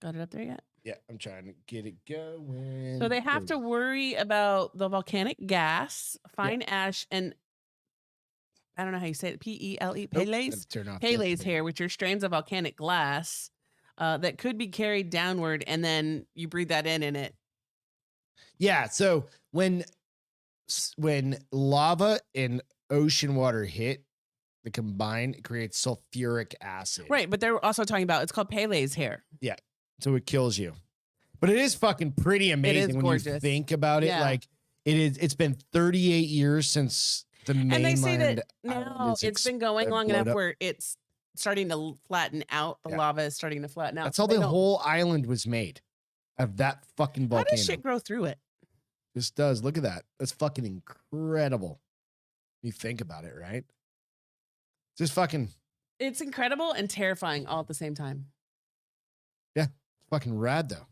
Got it up there yet? Yeah, I'm trying to get it going. So they have to worry about the volcanic gas, fine ash, and I don't know how you say it. P-E-L-E, Pele's hair, which are strands of volcanic glass that could be carried downward, and then you breathe that in it. Yeah. So when lava and ocean water hit, they combine, it creates sulfuric acid. Right, but they're also talking about it's called Pele's hair. Yeah. So it kills you. But it is fucking pretty amazing when gorgeous. you think about it. Yeah. Like it's been 38 years since the mainland. And they say that now it's been going long enough where it's starting to flatten out. The lava is starting to flatten out. That's how the whole island was made, of that fucking volcano. How does shit grow through it? This does. Look at that. That's fucking incredible. You think about it, right? Just fucking. It's incredible and terrifying all at the same time. Yeah. It's fucking rad, though.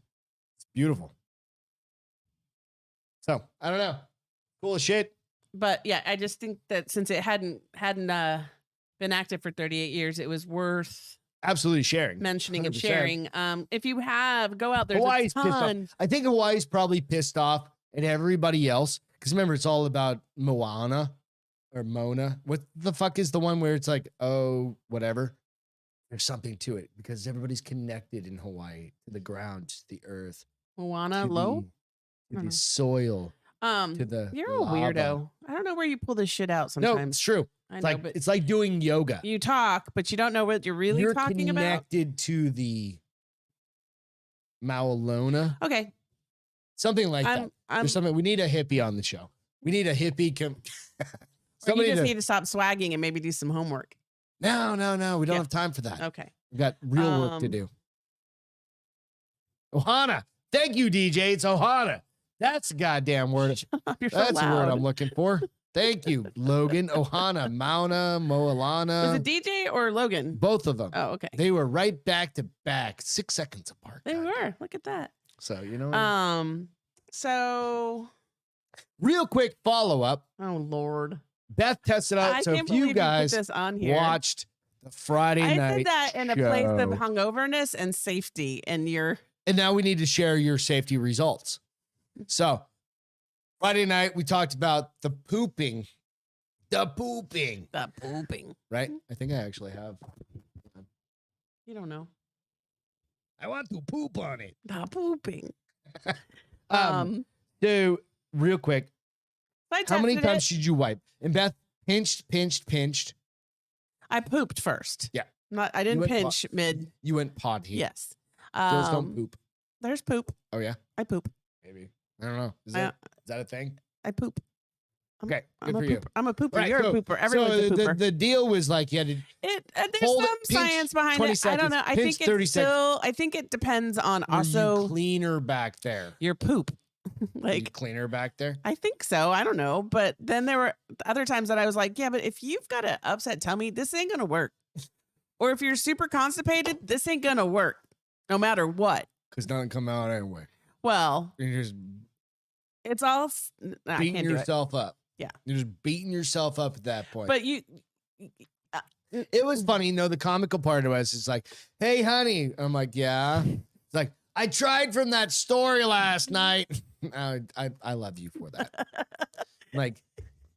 It's beautiful. So, I don't know. Cool as shit. But yeah, I just think that since it hadn't been active for 38 years, it was worth absolutely sharing, mentioning 100%. And sharing. If you go out there, Hawaii's pissed off. I think Hawaii's probably pissed off at everybody else because remember, it's all about Moana or Mona. What the fuck is the one where it's like, oh, whatever? There's something to it because everybody's connected in Hawaii to the ground, to the earth. Moana Low? To the soil. To the you're lava. A weirdo. I don't know where you pull this shit out sometimes. No, it's true. It's like doing yoga. You talk, but you don't know what you're really talking about. You're connected to the Maulona. Okay. Something like that. There's something. We need a hippie on the show. We need a hippie. Somebody you just need to stop swagging and maybe do some homework. No. We don't have time for that. Okay. We got real work to do. Ohana. Thank you, DJ. It's Ohana. That's a goddamn word. That's the word I'm looking for. Thank you, Logan. Ohana, Mauna, Moalana. Was it DJ or Logan? Both of them. Oh, okay. They were right back to back, 6 seconds apart. They were. Look at that. So, you know. So. Real quick follow up. Oh, Lord. Beth tested out. So if you guys watched the Friday night I did that in a place of show, hungoverness and safety. And now we need to share your safety results. So Friday night, we talked about the pooping. Right? I think I actually have. You don't know. I want to poop on it. The pooping. So real quick, how many times did you wipe? And Beth pinched. I pooped first. Yeah. I didn't pinch mid. You went potty. Yes. Girls don't poop. There's poop. Oh, yeah? I poop. Maybe. I don't know. Is that a thing? I poop. Okay, good for you. I'm a pooper. Right, You're a pooper. Everyone's a pooper. The deal was like you had to there's some science behind it. I don't know. I think it's still. I think it depends on also cleaner back there. Your poop. Like cleaner back there. I think so. I don't know. But then there were other times that I was like, yeah, but if you've got an upset tummy, this ain't gonna work. Or if you're super constipated, this ain't gonna work, no matter what. Because nothing come out anyway. Well, you're just it's all beating yourself up. Yeah, you're just beating yourself up at that point. But it was funny. The comical part of us is like, "Hey, honey," I'm like, "Yeah." It's like, "I tried from that story last night." I love you for that. Like,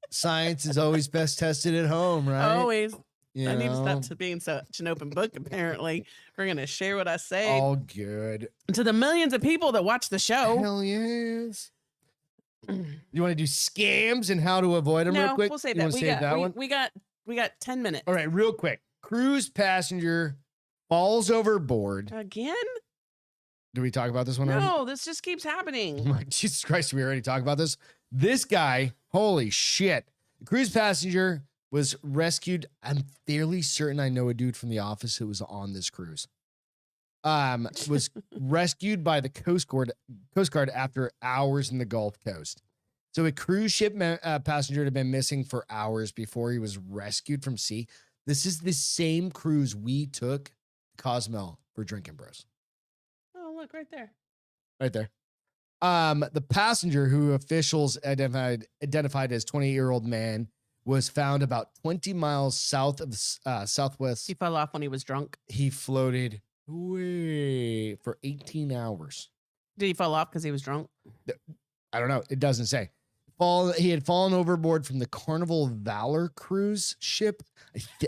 science is always best tested at home, right? Always. I need to stop being such an open book, apparently. We're going to share what I say. All good. To the millions of people that watch the show. Hell yes. You want to do scams and how to avoid them real No, quick? we'll save You that. wanna save that one? We got 10 minutes. All right, real quick. Cruise passenger falls overboard. Again? Did we talk about this one already? No, this just keeps happening. I'm like, Jesus Christ, we already talked about this. This guy, holy shit. The cruise passenger was rescued. I'm fairly certain I know a dude from the office who was on this cruise. Was rescued by the Coast Guard after hours in the Gulf Coast. So a cruise ship passenger had been missing for hours before he was rescued from sea. This is the same cruise we took Cozumel for Drinking Bros. Oh, look right there. Right there. The passenger, who officials identified as 28-year-old man, was found about 20 miles south of southwest. He fell off when he was drunk. He floated way for 18 hours. Did he fall off because he was drunk? I don't know. It doesn't say. He had fallen overboard from the Carnival Valor cruise ship.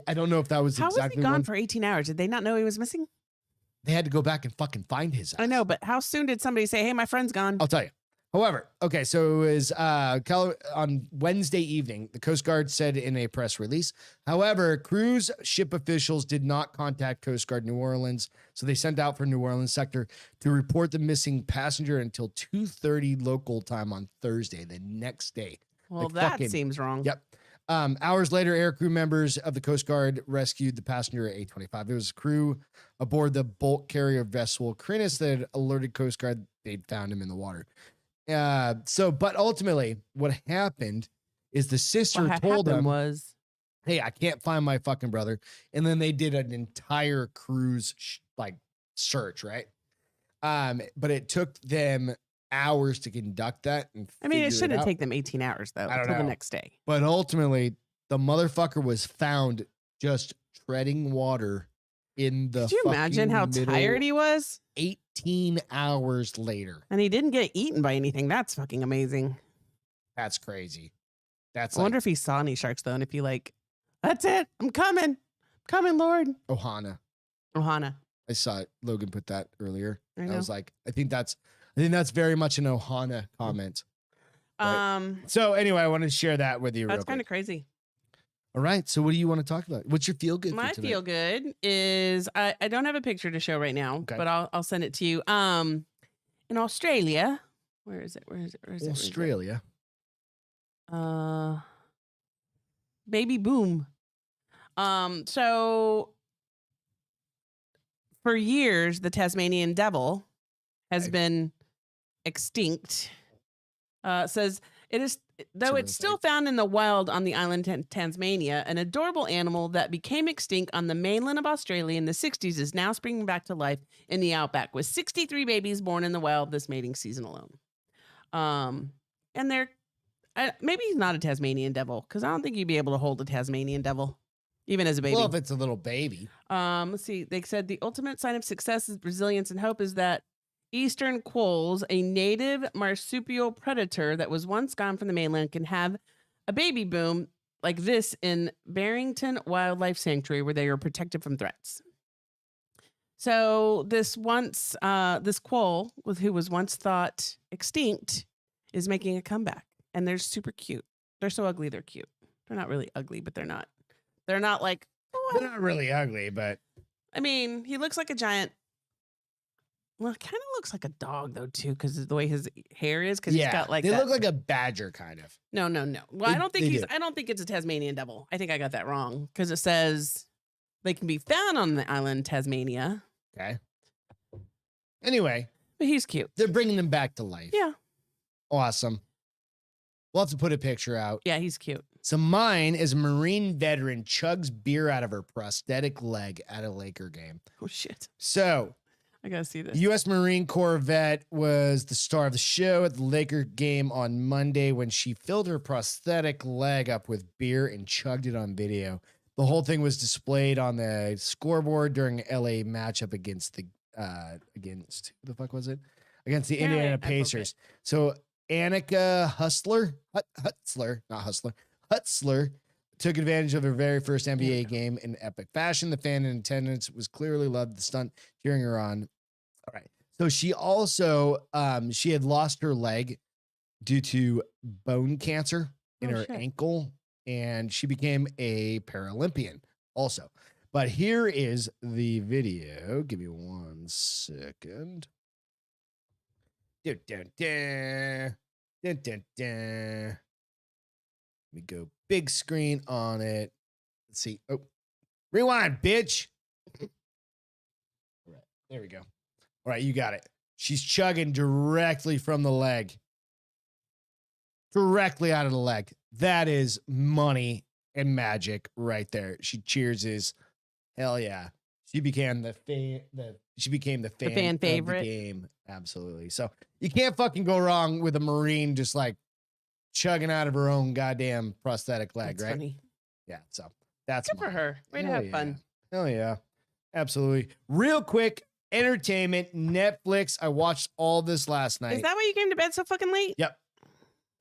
I don't know if that was How exactly was he gone one. for 18 hours? Did they not know he was missing? They had to go back and fucking find his ass. I know, but how soon did somebody say, hey, my friend's gone? I'll tell you. However, okay, so it was on Wednesday evening, the Coast Guard said in a press release. However, cruise ship officials did not contact Coast Guard New Orleans, so they sent out for New Orleans sector to report the missing passenger until 2:30 local time on Thursday, the next day. Well, that seems wrong. Yep. Hours later, aircrew members of the Coast Guard rescued the passenger at 8:25. There was a crew aboard the bulk carrier vessel Crinus that had alerted Coast Guard they'd found him in the water. But ultimately, what happened is the sister told him, hey, I can't find my fucking brother. And then they did an entire cruise search, right? But it took them hours to conduct that. I mean, it shouldn't take them 18 hours, though, until the next day. But ultimately, the motherfucker was found just treading water in the Could you imagine how tired he was? 18 hours later. And he didn't get eaten by anything. That's fucking amazing. That's crazy. I wonder if he saw any sharks, though, and if he that's it. I'm coming. Coming, Lord. Ohana. I saw it. Logan put that earlier. I was like, I think that's very much an Ohana comment. Right? So anyway, I wanted to share that with you. That's kind of crazy. All right. So what do you want to talk about? What's your feel good? My feel good is I don't have a picture to show right now, but I'll send it to you. In Australia, where is it? Australia. Baby boom. So for years, the Tasmanian devil has been extinct. Says it is, though it's still found in the wild on the island Tasmania, an adorable animal that became extinct on the mainland of Australia in the 60s is now springing back to life in the outback with 63 babies born in the wild this mating season alone. And they're maybe he's not a Tasmanian devil, because I don't think you'd be able to hold a Tasmanian devil even as a baby. Well, if it's a little baby. Let's see. They said the ultimate sign of success, is resilience, and hope is that eastern quolls, a native marsupial predator that was once gone from the mainland, can have a baby boom like this in Barrington Wildlife Sanctuary, where they are protected from threats. So this quoll, who was once thought extinct, is making a comeback, and they're super cute. They're so ugly, they're cute. They're not really ugly, but they're not. They're not like. They're not really ugly, but I mean, he looks like a giant. Well, it kind of looks like a dog though too, because the way his hair is. Because he's got like. They look like a badger, kind of. No. Well, I don't think I don't think it's a Tasmanian devil. I think I got that wrong, because it says they can be found on the island Tasmania. Okay. Anyway, but he's cute. They're bringing them back to life. Yeah. Awesome. We'll have to put a picture out. Yeah, he's cute. So mine is a Marine veteran chugs beer out of her prosthetic leg at a Laker game. Oh, shit. So I got to see this. U.S. Marine Corps vet was the star of the show at the Laker game on Monday when she filled her prosthetic leg up with beer and chugged it on video. The whole thing was displayed on the scoreboard during an LA matchup against the against who the fuck was it? Against the Indiana Pacers. So Annika Hutzler took advantage of her very first NBA game in epic fashion. The fan in attendance was clearly loved the stunt, cheering her on. All right. So she also she had lost her leg due to bone cancer in Oh, her shit. ankle, and she became a Paralympian also. But here is the video. Give me 1 second. Dun, dun, dun. Dun, dun, dun. Let me go big screen on it. Let's see. Oh, rewind, bitch. All right, there we go. All right, you got it. She's chugging directly from the leg. Directly out of the leg. That is money and magic right there. She cheers his hell yeah. She became the fan fan favorite of the game. Absolutely. So you can't fucking go wrong with a Marine just like chugging out of her own goddamn prosthetic leg, That's right? funny. Yeah. So that's Good for her. Way to have fun. Hell yeah. Absolutely. Real quick, entertainment, Netflix. I watched all this last night. Is that why you came to bed so fucking late? Yep.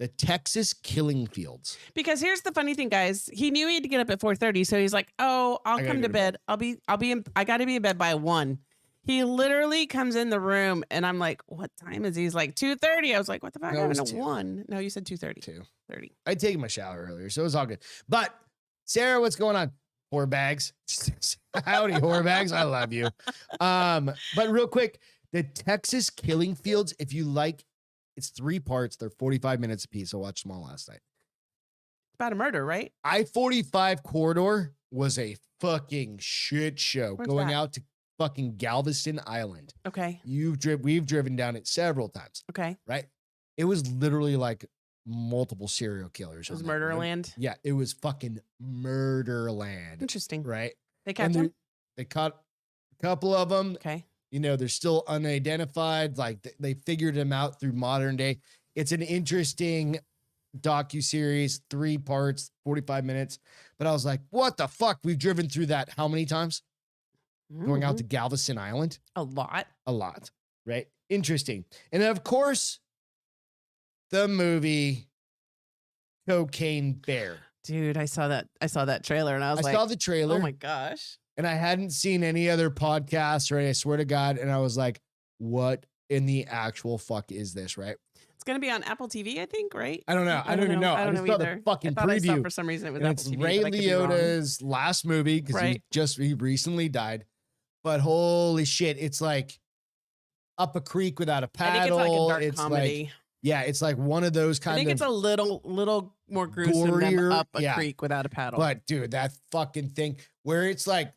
The Texas Killing Fields. Because here's the funny thing, guys. He knew he had to get up at 4:30, so he's like, "Oh, I'll come to bed. I got to be in bed by 1." He literally comes in the room, and I'm like, "What time is he?" He's like, 2:30. I was like, "What the fuck? No, it was happened to 2. 1?" No, you said 2:30. 2:30. I'd taken my shower earlier, so it was all good. But Sarah, what's going on? Whore bags. Howdy, whore bags. I love you. But real quick, the Texas Killing Fields, if you like, it's 3 parts. They're 45 minutes apiece. I watched them all last night. About a murder, right? I-45 corridor was a fucking shit show. Where's going that? out to fucking Galveston Island. Okay. We've driven down it several times, Okay. right? It was literally like multiple serial killers. It was on that road. Murderland. Yeah, it was fucking Murderland, Interesting. right? They catch him? They caught a couple of them. Okay. You know, they're still unidentified. Like they figured them out through modern day. It's an interesting docuseries, 3 parts, 45 minutes. But I was like, what the fuck? We've driven through that how many times? Going out to Galveston Island? A lot. A lot, right? Interesting. And then, of course, the movie Cocaine Bear. Dude, I saw that trailer and I was like, I saw the trailer. oh my gosh. And I hadn't seen any other podcasts, right? I swear to God. And I was like, what in the actual fuck is this, right? It's going to be on Apple TV, I think, right? I don't know. I don't even know. I don't just know saw either. the fucking I thought I saw preview. for some reason it was And Apple it's TV. Ray but I could be wrong. Liotta's last movie because Right. he recently died. But holy shit, it's like up a creek without a paddle. I think it's like a dark It's comedy. like, yeah, it's like one of those kind I of. think it's a little more gruesome gorier, than up a yeah. creek without a paddle. But dude, that fucking thing where it's like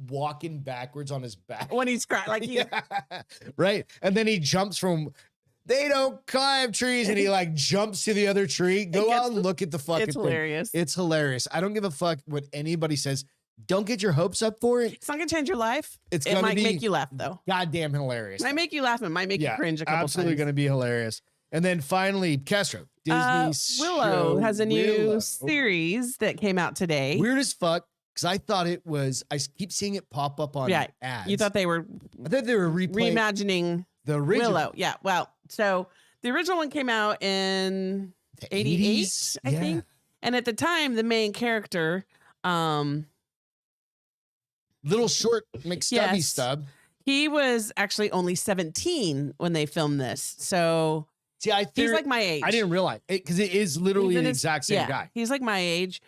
walking backwards on his back. when he's like he, Yeah. Right. And then he jumps from. They don't climb trees, and he like jumps to the other tree. Go out and look at the fucking it's thing. hilarious. It's hilarious. I don't give a fuck what anybody says. Don't get your hopes up for it. It's not gonna change your life. It's It gonna might be make you laugh though. goddamn hilarious. It might make you laugh. It might make you cringe a couple absolutely times. going to be hilarious. And then finally, Castro, Disney's Willow show, has a new Willow. series that came out today. Weird as fuck, because I thought it was. I keep seeing it pop up on ads. You thought they were I thought they were replaying reimagining the original. Willow. Yeah. Well, so the original one came out in The 88, 80s? I think. And at the time, the main character, Little short McStubby Yes. stub. he was actually only 17 when they filmed this. So See, I he's think like my age. I didn't realize it because it is literally Even the his- exact same guy. He's like my age.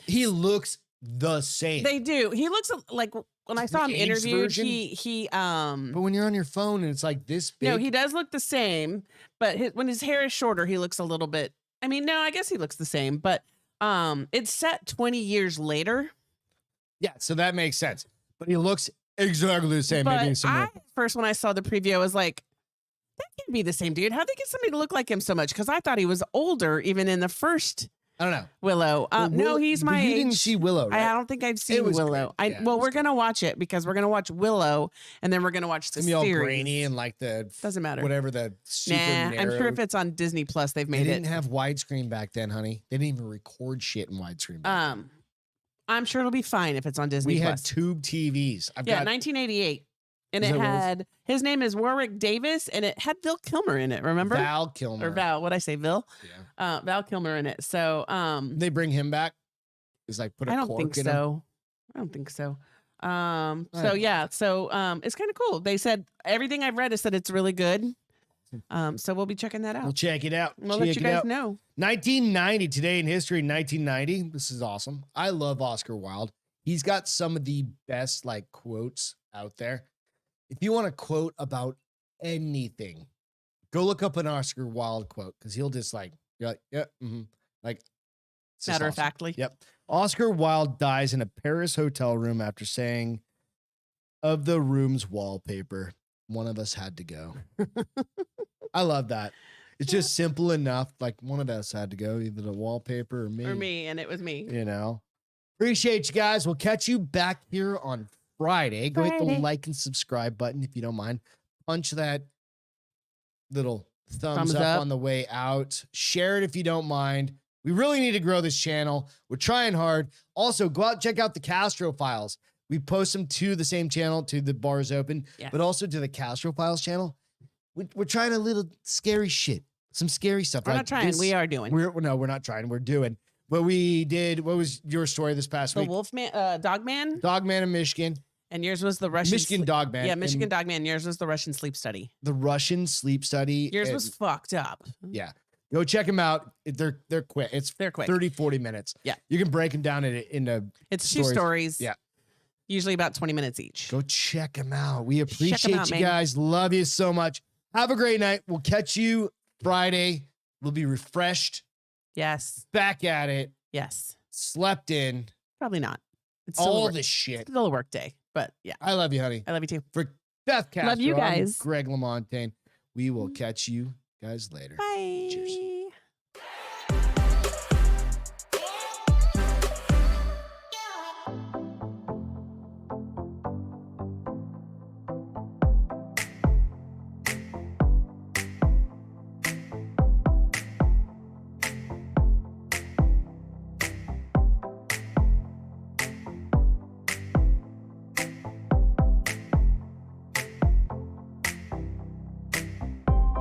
He looks the same. They do. He looks like when I saw him The aged interviewed, version? he but when you're on your phone and it's like this big, no, he does look the same, but when his hair is shorter, he looks a little bit. I mean, no, I guess he looks the same, but it's set 20 years later. yeah, so that makes sense. But he looks exactly the same. Maybe But similar. first when I saw the preview, I was like, that can't be the same dude. How'd they get somebody to look like him so much? Because I thought he was older even in the first I don't know. Willow. Well, No, he's but my you age. didn't see Willow, right? I don't think I've seen was Willow. great. Yeah, it Well, was we're gonna watch it because we're gonna watch Willow, and then we're gonna watch the It's gonna be all series. grainy and like the Doesn't matter. whatever the super Nah, narrow. I'm sure if it's on Disney Plus, they've they made didn't it. have widescreen back then, honey. They didn't even record shit in widescreen. Back then. I'm sure it'll be fine if it's on Disney We had Plus. tube TVs. I've Yeah, got 1988, and Is it that what it was? had his name is Warwick Davis, and it had Val Kilmer in it. Remember? Val Kilmer. Or Val? What I say, Vil? Yeah. Val Kilmer in it. So They bring him back. It's like put a I don't cork think in him. so. I don't think so. So don't yeah, so it's kind of cool. They said everything I've read is that it's really good. So we'll be checking that We'll out. check it out. We'll let you guys know. 1990, today in history, 1990. This is awesome. I love Oscar Wilde. He's got some of the best like quotes out there. If you want to quote about anything, go look up an Oscar Wilde quote because he'll just like, you're like, yeah, like it's just Matter of awesome. factly. Yep. Oscar Wilde dies in a Paris hotel room after saying, of the room's wallpaper, one of us had to go. I love that. It's just simple enough. Like one of us had to go, either the wallpaper or me. Or me, and it was me. You know, appreciate you guys. We'll catch you back here on Friday. Go hit the like and subscribe button if you don't mind. Punch that little thumbs up on the way out. Share it if you don't mind. We really need to grow this channel. We're trying hard. Also, go out and check out the Castro Files. We post them to the same channel, to the Bars Open, but also to the Castro Files channel. We're trying a little scary shit. Some scary stuff. We're not trying. We are doing. No, we're not trying. We're doing. But we did. What was your story this past week? The Wolfman, Dogman. Dogman in Michigan. And yours was the Russian. Michigan Dogman. Yeah, Michigan Dogman. Yours was the Russian sleep study. The Russian sleep study. Yours was fucked up. Yeah. Go check them out. They're quick. They're quick. 30, 40 minutes. Yeah. You can break them down into It's stories. 2 stories. Yeah. Usually about 20 minutes each. Go check them out. We appreciate you guys. Love you so much. Have a great night. We'll catch you Friday. We'll be refreshed. Yes. Back at it. Yes. Slept in. Probably not. It's all the shit. It's still a work day, but yeah. I love you, honey. I love you too. For Beth Castro, love you guys. I'm Greg LaMontagne. We will catch you guys later. Bye. Cheers.